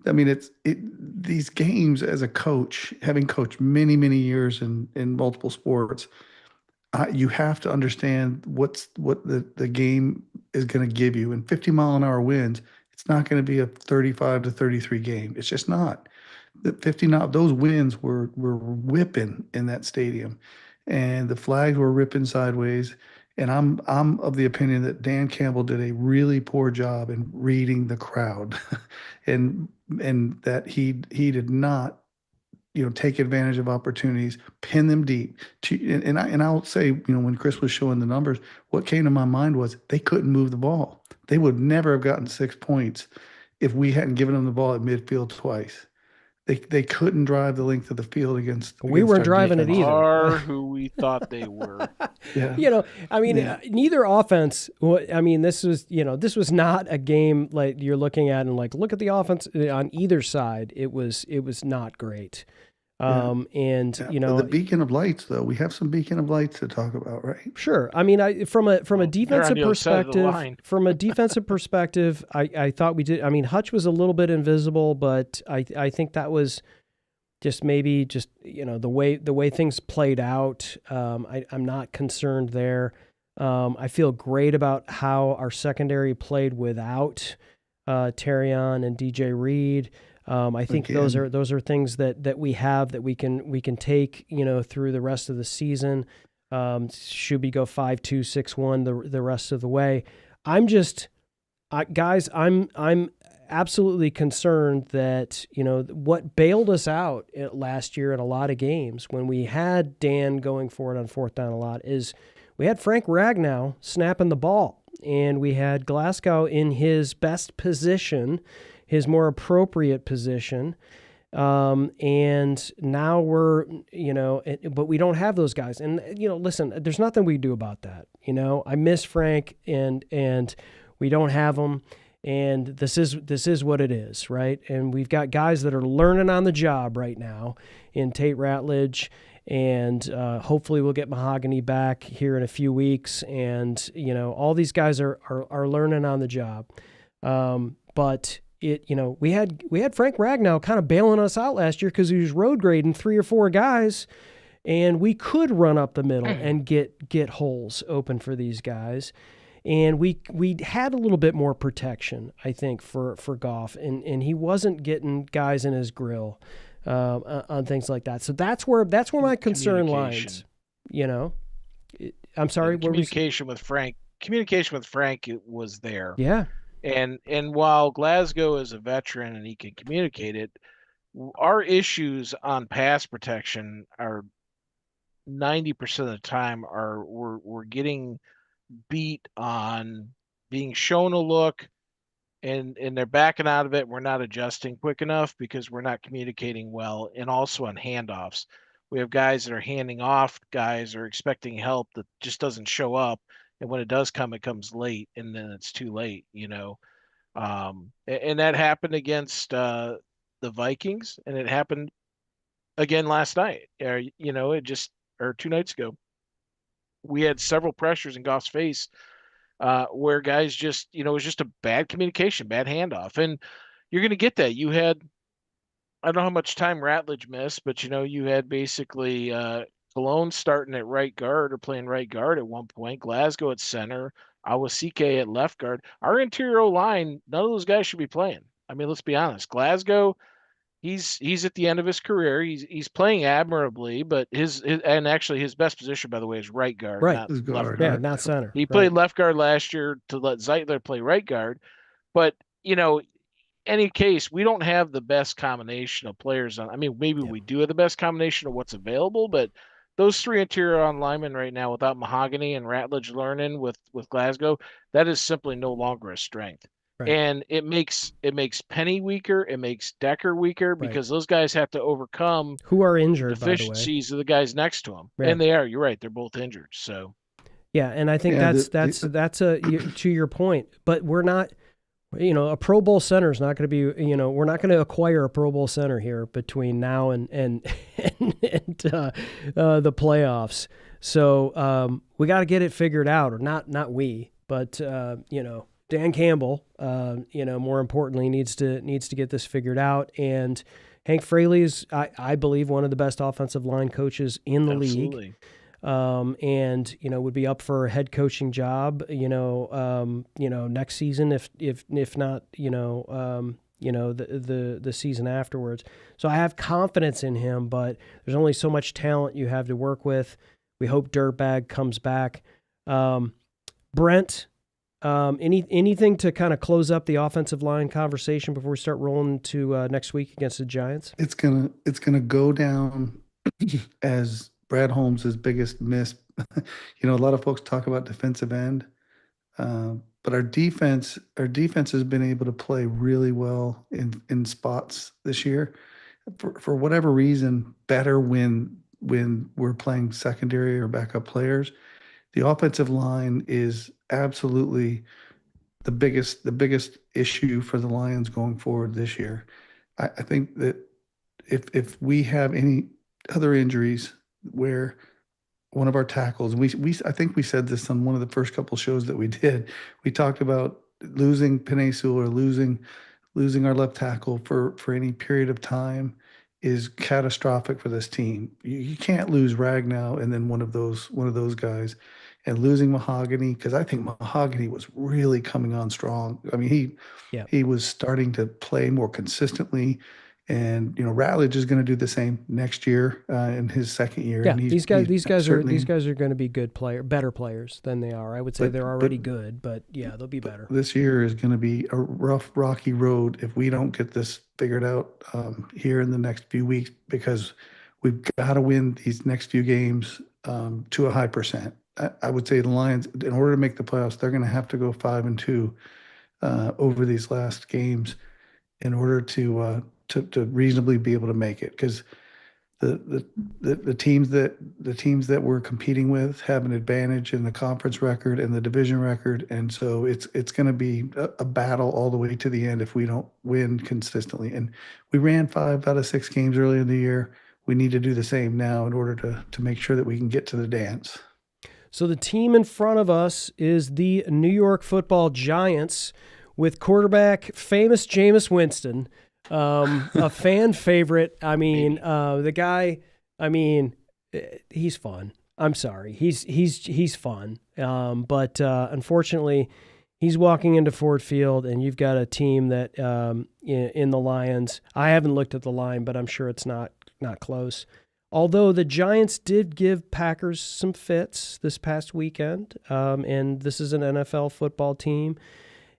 Speaker 5: I mean, these games, as a coach, having coached many, many years in multiple sports, you have to understand what the game is going to give you. And 50-mile-an-hour winds, it's not going to be a 35-33 game. It's just not. Those winds were whipping in that stadium, and the flags were ripping sideways. And I'm of the opinion that Dan Campbell did a really poor job in reading the crowd, and that he did not, take advantage of opportunities, pin them deep. And I'll say, when Chris was showing the numbers, what came to my mind was they couldn't move the ball. They would never have gotten 6 points if we hadn't given them the ball at midfield twice. They couldn't drive the length of the field against.
Speaker 1: We weren't
Speaker 5: our
Speaker 1: driving it
Speaker 5: defense.
Speaker 1: either.
Speaker 4: Are who we thought they were.
Speaker 5: Yeah.
Speaker 1: Neither offense. This was not a game like you're looking at and like, look at the offense on either side. It was not great.
Speaker 5: The beacon of lights, though, we have some beacon of lights to talk about, right?
Speaker 1: Sure. From a defensive perspective, I thought we did. Hutch was a little bit invisible, but I think that was just maybe the way things played out. I'm not concerned there. I feel great about how our secondary played without Terrion and DJ Reed. I think those are things that we have that we can take through the rest of the season. Should we go 5-2, 6-1 the rest of the way? I'm absolutely concerned that what bailed us out last year in a lot of games when we had Dan going for it on fourth down a lot is we had Frank Ragnow snapping the ball, and we had Glasgow in his best position, his more appropriate position. And now we're, but we don't have those guys. And, listen, there's nothing we can do about that. I miss Frank and we don't have him. And this is what it is, right? And we've got guys that are learning on the job right now in Tate Ratledge, and hopefully we'll get Mahogany back here in a few weeks. And, all these guys are learning on the job. But we had Frank Ragnow kind of bailing us out last year because he was road grading 3 or 4 guys, and we could run up the middle and get holes open for these guys. And we had a little bit more protection, I think, for Goff, and he wasn't getting guys in his grill on things like that. So that's where my concern lies. I'm sorry.
Speaker 4: Communication with Frank was there.
Speaker 1: Yeah.
Speaker 4: And while Glasgow is a veteran and he can communicate it, our issues on pass protection are 90% of the time we're getting beat on being shown a look and they're backing out of it. We're not adjusting quick enough because we're not communicating well, and also on handoffs. We have guys that are handing off, guys are expecting help that just doesn't show up. And when it does come, it comes late, and then it's too late, And that happened against the Vikings, and it happened again last night. Or 2 nights ago. We had several pressures in Goff's face where guys just, it was just a bad communication, bad handoff. And you're going to get that. You had, I don't know how much time Ratledge missed, but, you had basically Cologne starting at right guard or playing right guard at one point, Glasgow at center, Awasike at left guard. Our interior line, none of those guys should be playing. Let's be honest. Glasgow, he's at the end of his career. He's playing admirably, but his best position, by the way, is right guard,
Speaker 1: right?
Speaker 4: Not
Speaker 5: left
Speaker 4: guard.
Speaker 1: Yeah, not center.
Speaker 4: He played left guard last year to let Zeitler play right guard, but any case, we don't have the best combination of players on. Maybe we do have the best combination of what's available, but those 3 interior on linemen right now, without Mahogany and Ratledge learning with Glasgow, that is simply no longer a strength. Right. And it makes Penny weaker. It makes Decker weaker because those guys have to overcome
Speaker 1: who are injured,
Speaker 4: deficiencies of the guys next to them, and they are. You're right; they're both injured. So,
Speaker 1: yeah, and I think that's to your point. But we're not, a Pro Bowl center is not going to be, we're not going to acquire a Pro Bowl center here between now and the playoffs. So we got to get it figured out, or not we, but Dan Campbell, more importantly, needs to get this figured out. And Hank Fraley is, I believe, one of the best offensive line coaches in the league. And would be up for a head coaching job, next season if not, the season afterwards. So I have confidence in him, but there's only so much talent you have to work with. We hope Dirtbag comes back. Brent, Anything to kind of close up the offensive line conversation before we start rolling to next week against the Giants?
Speaker 5: It's gonna go down as Brad Holmes' biggest miss. A lot of folks talk about defensive end, but our defense has been able to play really well in spots this year. For whatever reason, better when we're playing secondary or backup players. The offensive line is absolutely the biggest issue for the Lions going forward this year. I think that if we have any other injuries where one of our tackles, I think we said this on one of the first couple shows that we did. We talked about losing Penei Sewell or losing our left tackle for any period of time is catastrophic for this team. You can't lose Ragnow and then one of those guys, and losing Mahogany, because I think Mahogany was really coming on strong. I mean,
Speaker 1: Yeah.
Speaker 5: he was starting to play more consistently, and Ratledge is going to do the same next year in his second year.
Speaker 1: Yeah,
Speaker 5: And
Speaker 1: these guys
Speaker 5: certainly,
Speaker 1: are going to be better players than they are. I would say
Speaker 5: But-
Speaker 1: they're already
Speaker 5: but-
Speaker 1: good, but yeah, they'll be better.
Speaker 5: this year is going to be a rough, rocky road if we don't get this figured out here in the next few weeks, because we've got to win these next few games to a high percent. I would say the Lions, in order to make the playoffs, they're going to have to go 5-2 over these last games in order to reasonably be able to make it, because the teams that we're competing with have an advantage in the conference record and the division record, and so it's going to be a battle all the way to the end if we don't win consistently. And we ran 5 out of 6 games early in the year. We need to do the same now in order to make sure that we can get to the dance.
Speaker 1: So the team in front of us is the New York Football Giants with quarterback famous Jameis Winston, a fan favorite. I mean, the guy. I mean, he's fun. I'm sorry, he's fun. But unfortunately, he's walking into Ford Field, and you've got a team that in the Lions. I haven't looked at the line, but I'm sure it's not close. Although the Giants did give Packers some fits this past weekend, and this is an NFL football team,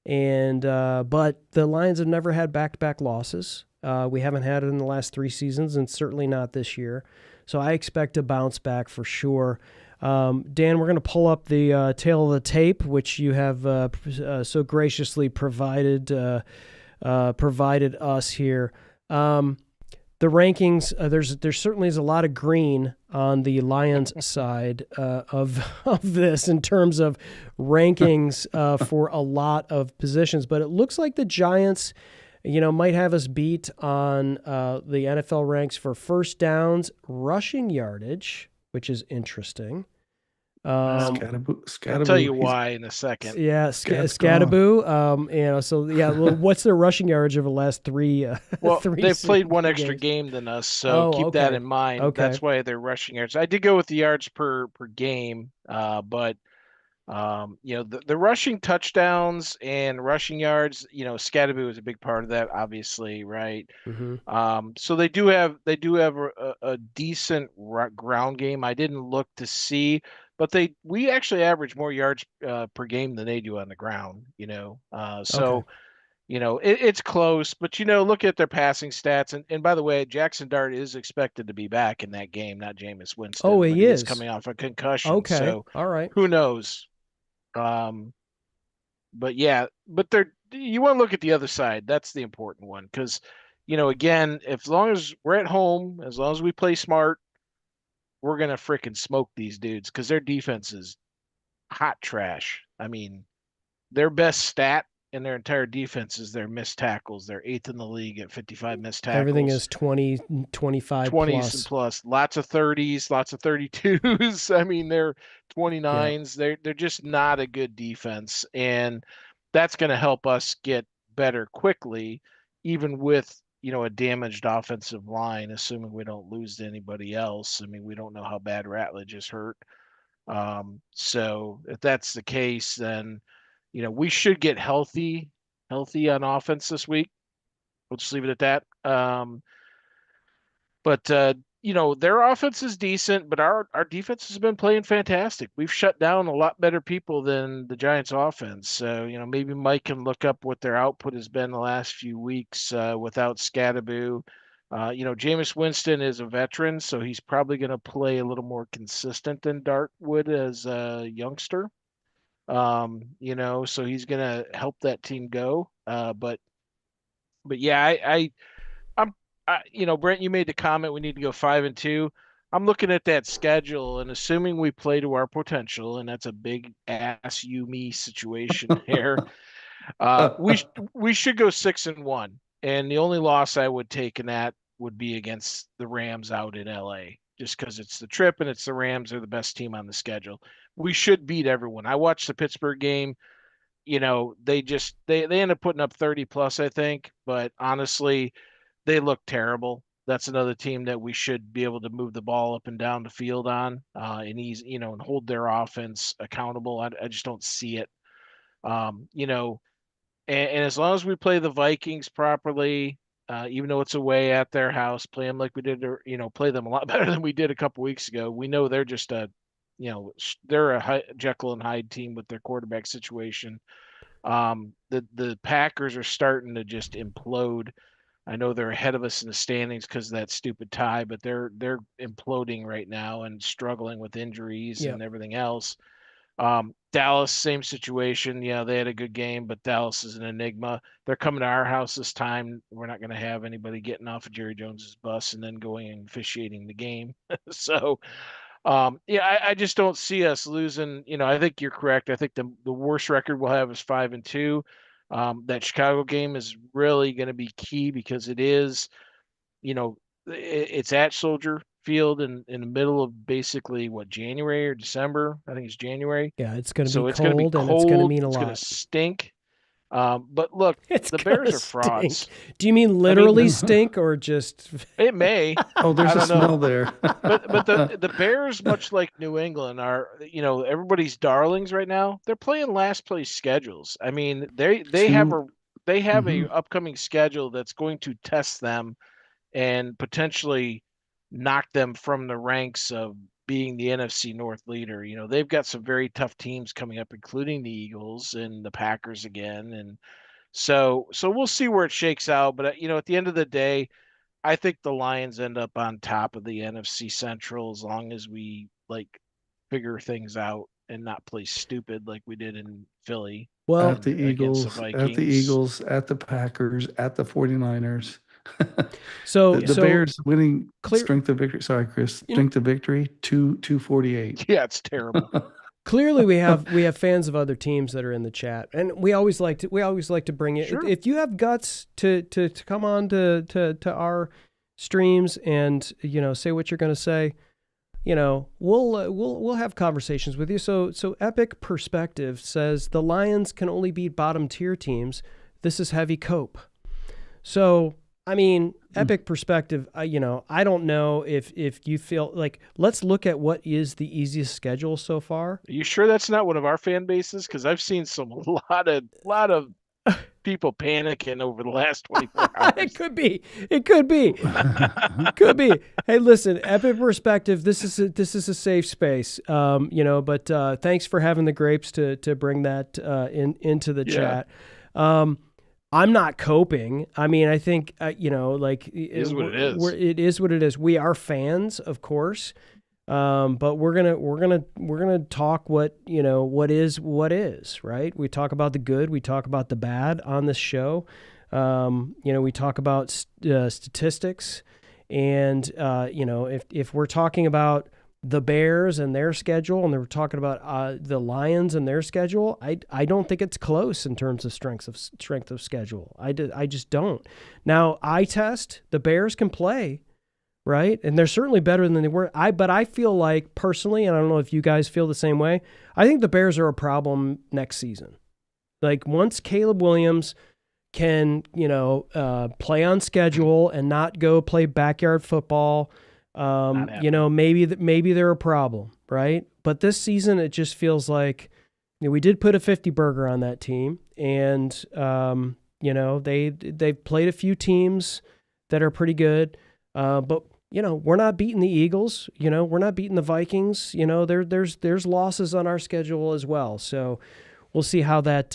Speaker 1: and but the Lions have never had back-to-back losses. We haven't had it in the last 3 seasons, and certainly not this year. So I expect a bounce back for sure. Dan, we're going to pull up the tail of the tape, which you have so graciously provided us here. The rankings, there's certainly is a lot of green on the Lions side of this in terms of rankings for a lot of positions, but it looks like the Giants, might have us beat on the NFL ranks for first downs, rushing yardage, which is interesting.
Speaker 5: Scattaboo,
Speaker 4: I'll tell you why in a second.
Speaker 1: Yeah,
Speaker 5: Scat's
Speaker 1: Scattaboo. So yeah, well, what's their rushing yardage over the last 3?
Speaker 4: Well,
Speaker 1: 3
Speaker 4: they've played one
Speaker 1: games?
Speaker 4: extra game than us, so keep that
Speaker 1: okay.
Speaker 4: in mind.
Speaker 1: Okay.
Speaker 4: That's why they're rushing yards. I did go with the yards per game, but the rushing touchdowns and rushing yards, Scattaboo is a big part of that, obviously, right?
Speaker 1: Mm-hmm.
Speaker 4: So they do have a decent ground game. I didn't look to see, but we actually average more yards per game than they do on the ground. So.
Speaker 1: Okay.
Speaker 4: It's close, but look at their passing stats. And by the way, Jackson Dart is expected to be back in that game, not Jameis Winston.
Speaker 1: Oh,
Speaker 4: but
Speaker 1: he is
Speaker 4: coming off a concussion.
Speaker 1: Okay.
Speaker 4: So
Speaker 1: All right.
Speaker 4: who knows? But you want to look at the other side. That's the important one. Because, again, as long as we're at home, as long as we play smart, we're going to freaking smoke these dudes because their defense is hot trash. I mean, their best stat in their entire defense is their missed tackles. They're 8th in the league at 55 missed tackles.
Speaker 1: Everything is 20, 25
Speaker 4: 20s
Speaker 1: plus.
Speaker 4: and plus. Lots of 30s, lots of 32s. I mean, they're 29s. Yeah. They're just not a good defense. And that's going to help us get better quickly, even with, a damaged offensive line, assuming we don't lose to anybody else. I mean, we don't know how bad Ratledge is hurt. So if that's the case, then we should get healthy on offense this week. We'll just leave it at that. But their offense is decent, but our defense has been playing fantastic. We've shut down a lot better people than the Giants offense. So, maybe Mike can look up what their output has been the last few weeks without Scadaboo. Jameis Winston is a veteran, so he's probably going to play a little more consistent than Dartwood as a youngster. So he's going to help that team go. But yeah, Brent, you made the comment we need to go 5-2. I'm looking at that schedule and assuming we play to our potential, and that's a big ass you me situation here. We should go 6-1, and the only loss I would take in that would be against the Rams out in LA, just because it's the trip and it's the Rams are the best team on the schedule. We should beat everyone. I watched the Pittsburgh game. They end up putting up 30 plus, I think, but honestly, they look terrible. That's another team that we should be able to move the ball up and down the field on, and hold their offense accountable. I just don't see it. And as long as we play the Vikings properly, even though it's away at their house, play them like we did, or play them a lot better than we did a couple weeks ago. We know they're just they're a Jekyll and Hyde team with their quarterback situation. The Packers are starting to just implode. I know they're ahead of us in the standings because of that stupid tie, but they're imploding right now and struggling with injuries and everything else. Dallas, same situation. Yeah, they had a good game, but Dallas is an enigma. They're coming to our house this time. We're not going to have anybody getting off of Jerry Jones's bus and then going and officiating the game. So, I just don't see us losing. I think you're correct. I think the worst record we'll have is 5-2. That Chicago game is really going to be key because it is, it's at Soldier Field in the middle of basically January or December. I think it's January.
Speaker 1: Yeah, it's going to be
Speaker 4: it's
Speaker 1: cold,
Speaker 4: going to be cold,
Speaker 1: and it's going to mean a lot.
Speaker 4: It's going to stink. But look, the Bears are frauds.
Speaker 1: Do you mean literally stink or just?
Speaker 4: It may.
Speaker 5: Oh, there's a smell there.
Speaker 4: but the Bears, much like New England, are everybody's darlings right now. They're playing last place schedules. I mean, they have a upcoming schedule that's going to test them and potentially knock them from the ranks of being the NFC North leader. They've got some very tough teams coming up, including the Eagles and the Packers again. And so we'll see where it shakes out. But, at the end of the day, I think the Lions end up on top of the NFC Central as long as we figure things out and not play stupid like we did in Philly.
Speaker 5: Well, at the Eagles, at the Packers, at the 49ers.
Speaker 1: So
Speaker 5: the Bears winning strength of victory. Sorry, Chris. Strength of victory 248.
Speaker 4: Yeah, it's terrible.
Speaker 1: Clearly, we have fans of other teams that are in the chat, and we always like to bring it.
Speaker 4: Sure.
Speaker 1: If you have guts to come on to our streams and say what you're going to say, we'll have conversations with you. So Epic Perspective says the Lions can only beat bottom tier teams. This is heavy cope. So. I mean, Epic Perspective, I don't know if you feel like, let's look at what is the easiest schedule so far.
Speaker 4: Are you sure that's not one of our fan bases? Because I've seen a lot of people panicking over the last 24 hours.
Speaker 1: It could be. Could be. Hey, listen, Epic Perspective, this is a safe space, but thanks for having the grapes to bring that into the chat. I'm not coping. I mean, I think it
Speaker 4: is what it is.
Speaker 1: It is what it is. We are fans, of course, but we're gonna talk what is right. We talk about the good. We talk about the bad on this show. We talk about statistics, and if we're talking about the Bears and their schedule, and they're talking about the Lions and their schedule, I don't think it's close in terms of strength of schedule. I just don't. Now, eye test, the Bears can play, right? And they're certainly better than they were. But I feel like personally, and I don't know if you guys feel the same way, I think the Bears are a problem next season. Like once Caleb Williams can, play on schedule and not go play backyard football, maybe they're a problem, right? But this season, it just feels like we did put a 50 burger on that team, and they've played a few teams that are pretty good, but we're not beating the Eagles. We're not beating the Vikings. There's losses on our schedule as well. So we'll see how that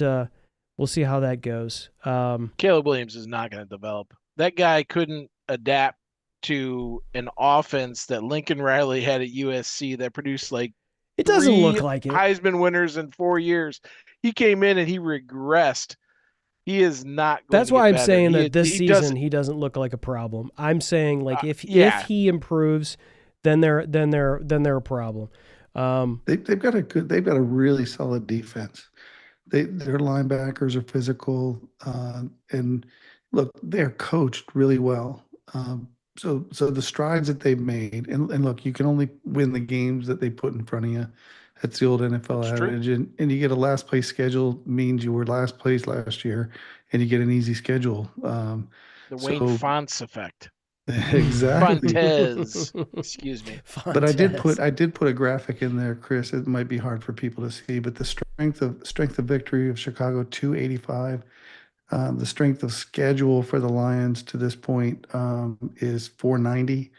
Speaker 1: goes.
Speaker 4: Caleb Williams is not going to develop. That guy couldn't adapt to an offense that Lincoln Riley had at USC that produced like
Speaker 1: It doesn't look
Speaker 4: 3
Speaker 1: like it.
Speaker 4: Heisman winners in 4 years. He came in and he regressed. He is not going
Speaker 1: That's
Speaker 4: to
Speaker 1: why
Speaker 4: get
Speaker 1: I'm
Speaker 4: better.
Speaker 1: saying that this season he doesn't look like a problem. I'm saying like if he improves, then they're a problem.
Speaker 5: They've got a really solid defense. Their linebackers are physical, and look, they're coached really well. So the strides that they've made, and look, you can only win the games that they put in front of you. That's the old NFL adage. And you get a last place schedule means you were last place last year, and you get an easy schedule.
Speaker 4: The Wayne Fonts effect.
Speaker 5: Exactly.
Speaker 4: Fontes. Excuse me.
Speaker 5: Fontes. But I did put a graphic in there, Chris. It might be hard for people to see, but the strength of victory of Chicago 285. The strength of schedule for the Lions to this point is 490,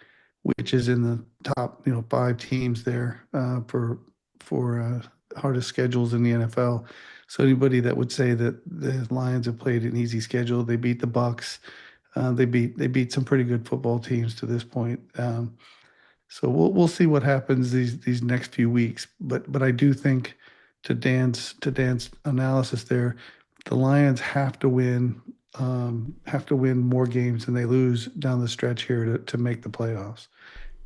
Speaker 5: which is in the top 5 teams there for hardest schedules in the NFL. So anybody that would say that the Lions have played an easy schedule, they beat the Bucks. They beat some pretty good football teams to this point. So we'll see what happens these next few weeks. But I do think to Dan's analysis there, the Lions have to win more games than they lose down the stretch here to make the playoffs.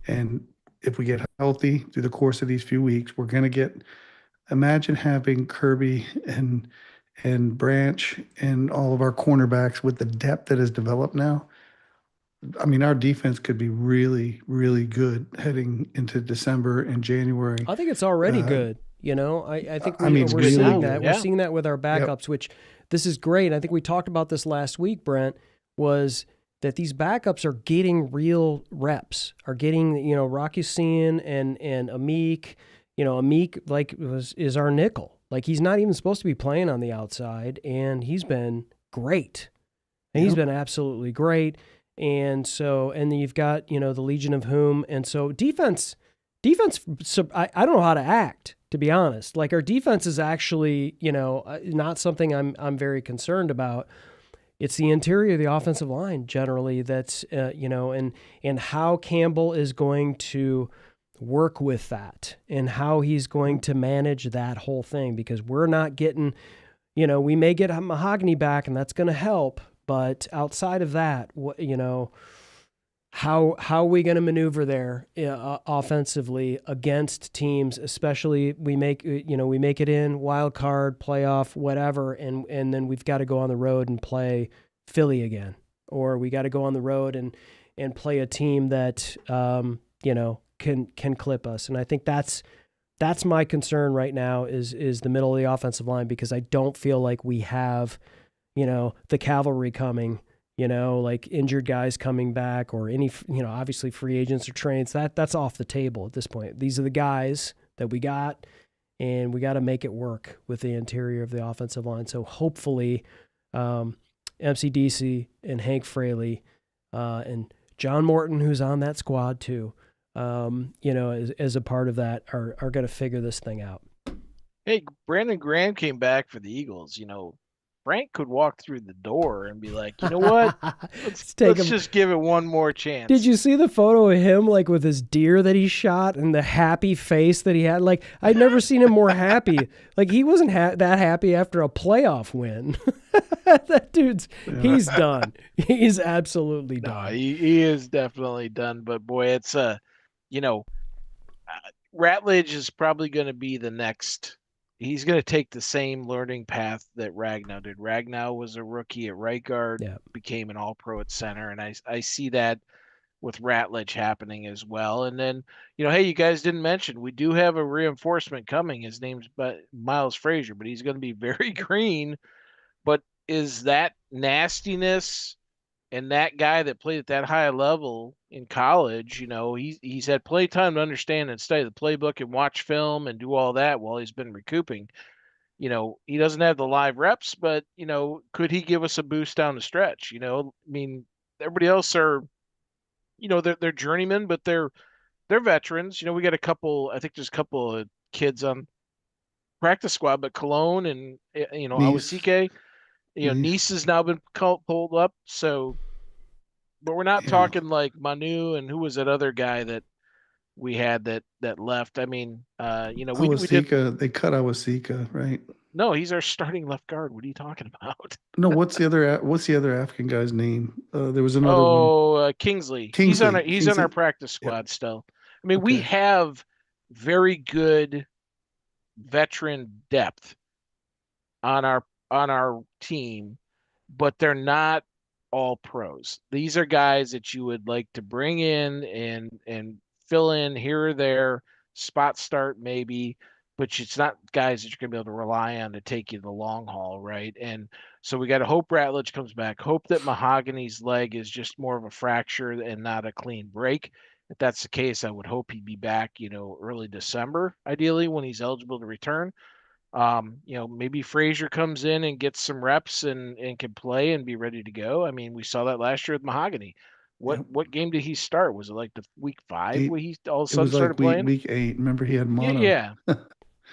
Speaker 5: And if we get healthy through the course of these few weeks, we're going to imagine having Kirby and Branch and all of our cornerbacks with the depth that has developed now. I mean, our defense could be really, really good heading into December and January.
Speaker 1: I think it's already good. I think we're
Speaker 5: really
Speaker 1: seeing
Speaker 5: good.
Speaker 1: that. We're seeing that with our backups, which this is great. I think we talked about this last week, Brent, was that these backups are getting real reps, are getting, Rocky Sin and Amik. Amik is our nickel. Like he's not even supposed to be playing on the outside, and he's been great. And he's been absolutely great. And so, and then you've got, the Legion of Whom. And so defense, I don't know how to act, to be honest. Like our defense is actually, not something I'm very concerned about. It's the interior of the offensive line generally that's, and how Campbell is going to work with that and how he's going to manage that whole thing, because we're not getting, we may get Mahogany back and that's going to help. But outside of that, how are we going to maneuver there offensively against teams, especially we make it in wild card, playoff, whatever, and then we've got to go on the road and play Philly again, or we got to go on the road and play a team that can clip us. And I think that's my concern right now is the middle of the offensive line, because I don't feel like we have the cavalry coming, like injured guys coming back, or any, obviously free agents or trades. That's off the table at this point. These are the guys that we got, and we got to make it work with the interior of the offensive line. So hopefully, MCDC and Hank Fraley, and John Morton, who's on that squad too, as a part of that, are going to figure this thing out.
Speaker 4: Hey, Brandon Graham came back for the Eagles. Frank could walk through the door and be like, you know what? Let's just give it one more chance.
Speaker 1: Did you see the photo of him, like with his deer that he shot and the happy face that he had? Like, I'd never seen him more happy. Like, he wasn't that happy after a playoff win. That dude's, he's done. He's absolutely done.
Speaker 4: No, he is definitely done. But boy, it's Ratledge is probably going to be the next. He's going to take the same learning path that Ragnow did. Ragnow was a rookie at right guard, became an all-pro at center, and I see that with Ratledge happening as well. And then, hey, you guys didn't mention, we do have a reinforcement coming. His name's Miles Frazier, but he's going to be very green. But is that nastiness and that guy that played at that high level in college, he's had plenty of time to understand and study the playbook and watch film and do all that while he's been recouping. He doesn't have the live reps, but, could he give us a boost down the stretch? I mean, everybody else are they're journeymen, but they're veterans. We got a couple. I think there's a couple of kids on practice squad, but Cologne and
Speaker 5: Nice,
Speaker 4: Awasike,
Speaker 5: nice.
Speaker 4: Nice has now been pulled up. So, but we're not
Speaker 5: Yeah.
Speaker 4: talking like Manu and who was that other guy that we had that left. I mean, we did.
Speaker 5: Awasika, they cut Awasika, right?
Speaker 4: No, he's our starting left guard. What are you talking about?
Speaker 5: No, what's the other African guy's name? There was another one.
Speaker 4: Oh, Kingsley.
Speaker 5: Kingsley.
Speaker 4: He's on our
Speaker 5: Kingsley.
Speaker 4: practice
Speaker 5: Yep.
Speaker 4: squad still. I mean, we
Speaker 5: Okay.
Speaker 4: have very good veteran depth on our team, but they're not all pros. These are guys that you would like to bring in and fill in here or there, spot start maybe, but it's not guys that you're going to be able to rely on to take you the long haul, right? And so we got to hope Ratledge comes back, hope that Mahogany's leg is just more of a fracture and not a clean break. If that's the case, I would hope he'd be back, early December, ideally when he's eligible to return. Maybe Frazier comes in and gets some reps and can play and be ready to go. I mean, we saw that last year with Mahogany. What
Speaker 5: Yep.
Speaker 4: what game did he start? Was it like the week 5
Speaker 5: Eight.
Speaker 4: where he all of a
Speaker 5: It
Speaker 4: sudden
Speaker 5: was
Speaker 4: started
Speaker 5: like week
Speaker 4: playing?
Speaker 5: week 8. Remember he had
Speaker 4: Yeah,
Speaker 5: mono.
Speaker 4: yeah,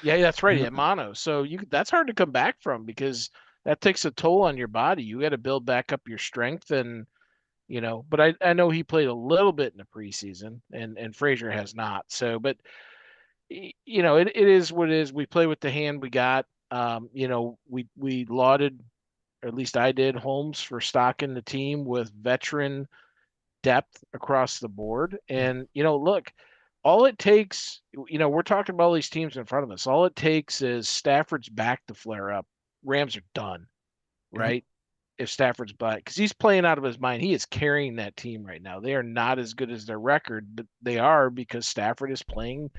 Speaker 4: yeah. That's right. He
Speaker 5: Yeah.
Speaker 4: had mono, so that's hard to come back from because that takes a toll on your body. You got to build back up your strength But I know he played a little bit in the preseason, and Frazier has not. So, but it is what it is. We play with the hand we got. We lauded, or at least I did, Holmes for stocking the team with veteran depth across the board. And look, all it takes, we're talking about all these teams in front of us. All it takes is Stafford's back to flare up. Rams are done,
Speaker 5: Yep.
Speaker 4: right? If Stafford's back, because he's playing out of his mind. He is carrying that team right now. They are not as good as their record, but they are because Stafford is playing.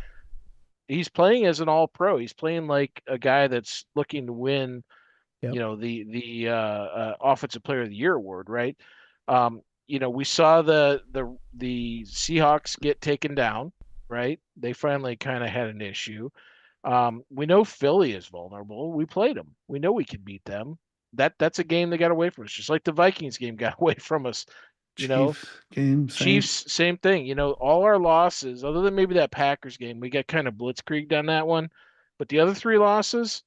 Speaker 4: He's playing as an all pro. He's playing like a guy that's looking to win,
Speaker 1: Yep.
Speaker 4: the offensive player of the year award, right? We saw the Seahawks get taken down, right? They finally kind of had an issue. We know Philly is vulnerable. We played them. We know we can beat them. That's a game that got away from us, just like the Vikings game got away from us. You know,
Speaker 5: Chiefs game, same.
Speaker 4: Chiefs, same thing. All our losses, other than maybe that Packers game, we got kind of blitzkrieged on that one. But the other 3 losses,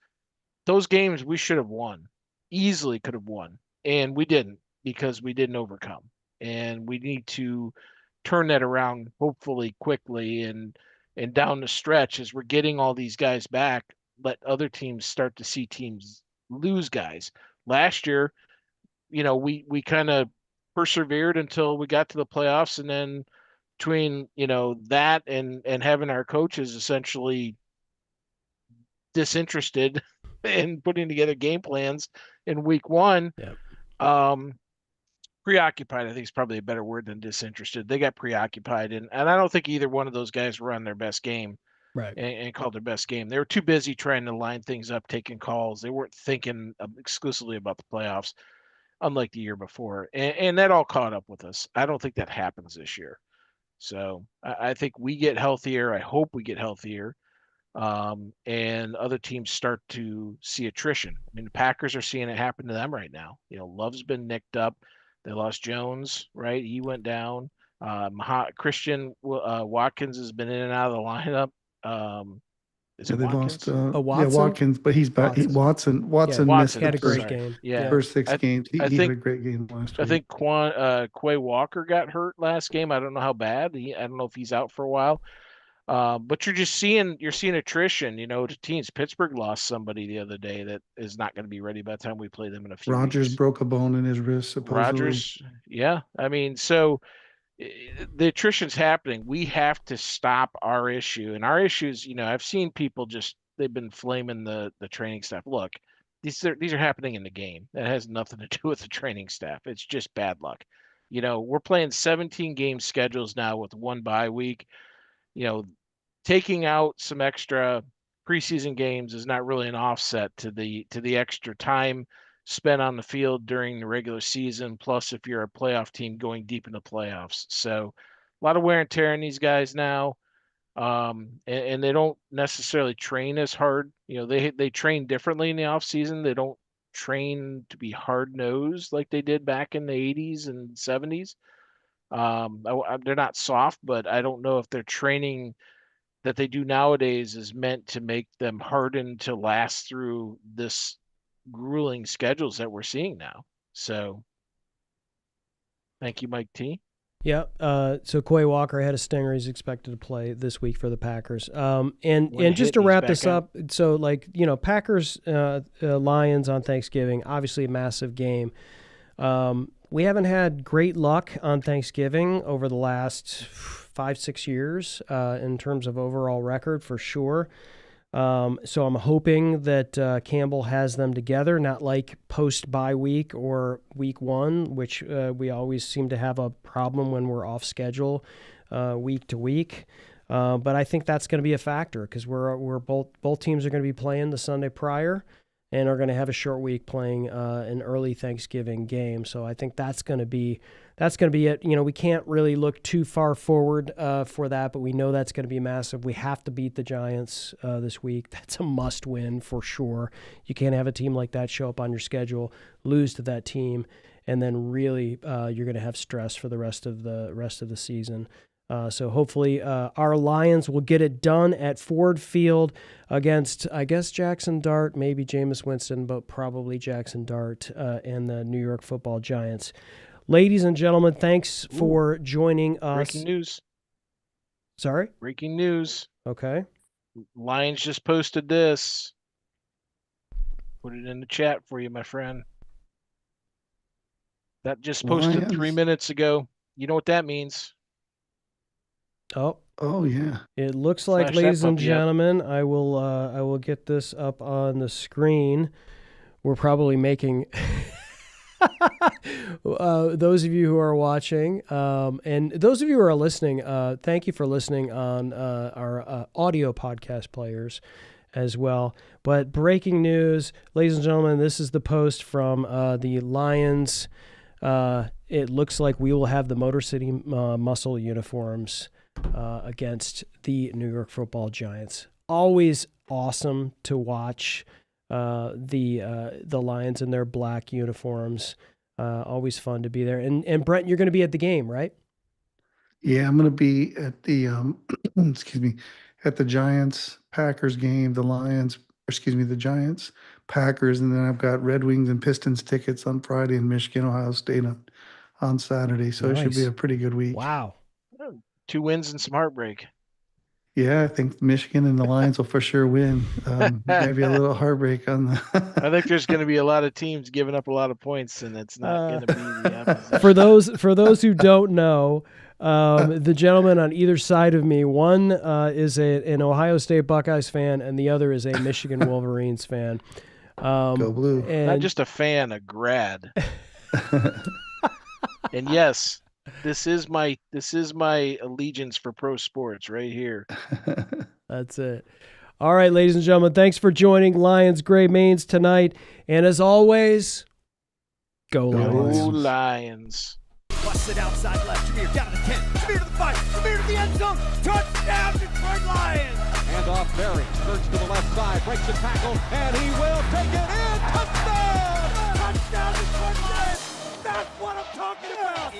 Speaker 4: those games we should have won, easily could have won, and we didn't because we didn't overcome. And we need to turn that around, hopefully quickly, and down the stretch as we're getting all these guys back. Let other teams start to see teams lose guys. Last year, we kind of persevered until we got to the playoffs, and then between that and having our coaches essentially disinterested in putting together game plans in week 1,
Speaker 1: Yep.
Speaker 4: preoccupied, I think is probably a better word than disinterested. They got preoccupied, and I don't think either one of those guys were on their best game
Speaker 1: Right.
Speaker 4: and called their best game. They were too busy trying to line things up, taking calls. They weren't thinking exclusively about the playoffs, unlike the year before. And that all caught up with us. I don't think that happens this year. So I think we get healthier. I hope we get healthier. And other teams start to see attrition. I mean, the Packers are seeing it happen to them right now. Love's been nicked up. They lost Jones, right? He went down. Christian Watkins has been in and out of the lineup. Is
Speaker 5: Yeah,
Speaker 4: it
Speaker 5: they
Speaker 4: Watkins?
Speaker 5: lost
Speaker 1: Watson?
Speaker 5: Watkins, but he's back. Watson
Speaker 1: Yeah,
Speaker 5: missed
Speaker 4: Watson
Speaker 1: had
Speaker 5: the
Speaker 1: a great
Speaker 5: first,
Speaker 1: game.
Speaker 4: Yeah.
Speaker 5: first 6 games. He
Speaker 4: I
Speaker 5: had
Speaker 4: think
Speaker 5: a great game last
Speaker 4: I
Speaker 5: week.
Speaker 4: think Quay Walker got hurt last game. I don't know how bad. I don't know if he's out for a while. But you're seeing attrition, to teams. Pittsburgh lost somebody the other day that is not going to be ready by the time we play them in a few
Speaker 5: Rodgers
Speaker 4: weeks.
Speaker 5: broke a bone in his wrist, supposedly.
Speaker 4: Rodgers, yeah. I mean, so the attrition's happening. We have to stop our issue. And our issues, I've seen people they've been flaming the training staff. Look, these are happening in the game. That has nothing to do with the training staff. It's just bad luck. We're playing 17 game schedules now with 1 bye week. Taking out some extra preseason games is not really an offset to the extra time spent on the field during the regular season. Plus, if you're a playoff team going deep into playoffs, so a lot of wear and tear in these guys now, and they don't necessarily train as hard. They train differently in the off season. They don't train to be hard nosed like they did back in the 80s and 70s. They're not soft, but I don't know if their training that they do nowadays is meant to make them hardened to last through this grueling schedules that we're seeing now. So thank you, Mike T.
Speaker 1: Yeah. So Quay Walker had a stinger. He's expected to play this week for the Packers. And just to wrap this up, so Packers Lions on Thanksgiving, obviously a massive game. We haven't had great luck on Thanksgiving over the last 5-6 years in terms of overall record for sure. So I'm hoping that Campbell has them together, not like post-bye week or week one, which we always seem to have a problem when we're off schedule week to week. But I think that's going to be a factor because we're both teams are going to be playing the Sunday prior and are going to have a short week playing an early Thanksgiving game. So I think that's going to be it. We can't really look too far forward for that, but we know that's going to be massive. We have to beat the Giants this week. That's a must win for sure. You can't have a team like that show up on your schedule, lose to that team, and then really you're going to have stress for the rest of the season. So hopefully our Lions will get it done at Ford Field against, I guess, Jackson Dart, maybe Jameis Winston, but probably Jackson Dart and the New York Football Giants. Ladies and gentlemen, thanks for joining us.
Speaker 4: Breaking news.
Speaker 1: Sorry?
Speaker 4: Breaking news.
Speaker 1: Okay.
Speaker 4: Lions just posted this. Put it in the chat for you, my friend. That just posted 3 minutes ago. You know what that means?
Speaker 1: Oh
Speaker 5: yeah.
Speaker 1: It looks like,
Speaker 4: Flash
Speaker 1: ladies and
Speaker 4: that puppy up.
Speaker 1: gentlemen, I will get this up on the screen. We're probably making those of you who are watching and those of you who are listening, thank you for listening on our audio podcast players as well. But breaking news, ladies and gentlemen, this is the post from the Lions. It looks like we will have the Motor City Muscle uniforms against the New York Football Giants. Always awesome to watch the Lions in their black uniforms. Always fun to be there. And Brent, you're going to be at the game, right?
Speaker 5: Yeah, I'm going to be at the at the Giants Packers game. The Giants Packers, and then I've got Red Wings and Pistons tickets on Friday and Michigan Ohio State on Saturday. So It should be a pretty good week.
Speaker 1: Wow.
Speaker 4: 2 wins and some heartbreak.
Speaker 5: Yeah, I think Michigan and the Lions will for sure win. Maybe a little heartbreak on the.
Speaker 4: I think there's going to be a lot of teams giving up a lot of points, and it's not going to be the opposite.
Speaker 1: For those who don't know, the gentleman on either side of me, one is an Ohio State Buckeyes fan, and the other is a Michigan Wolverines fan.
Speaker 5: Go Blue!
Speaker 1: And
Speaker 4: Not just a fan, a grad. And yes, this is my allegiance for pro sports right here.
Speaker 1: That's it. All right, ladies and gentlemen, thanks for joining Lions Gray Mains tonight. And as always, go Lions.
Speaker 4: Go Lions.
Speaker 2: Busted outside left. Jameer down to the 10. Jameer to the 5. Jameer to the end zone. Touchdown, Detroit Lions.
Speaker 3: Hand off Berry. Skirts to the left side. Breaks the tackle. And he will take it in. Touchdown!
Speaker 2: Touchdown, Detroit Lions. That's what I'm talking about.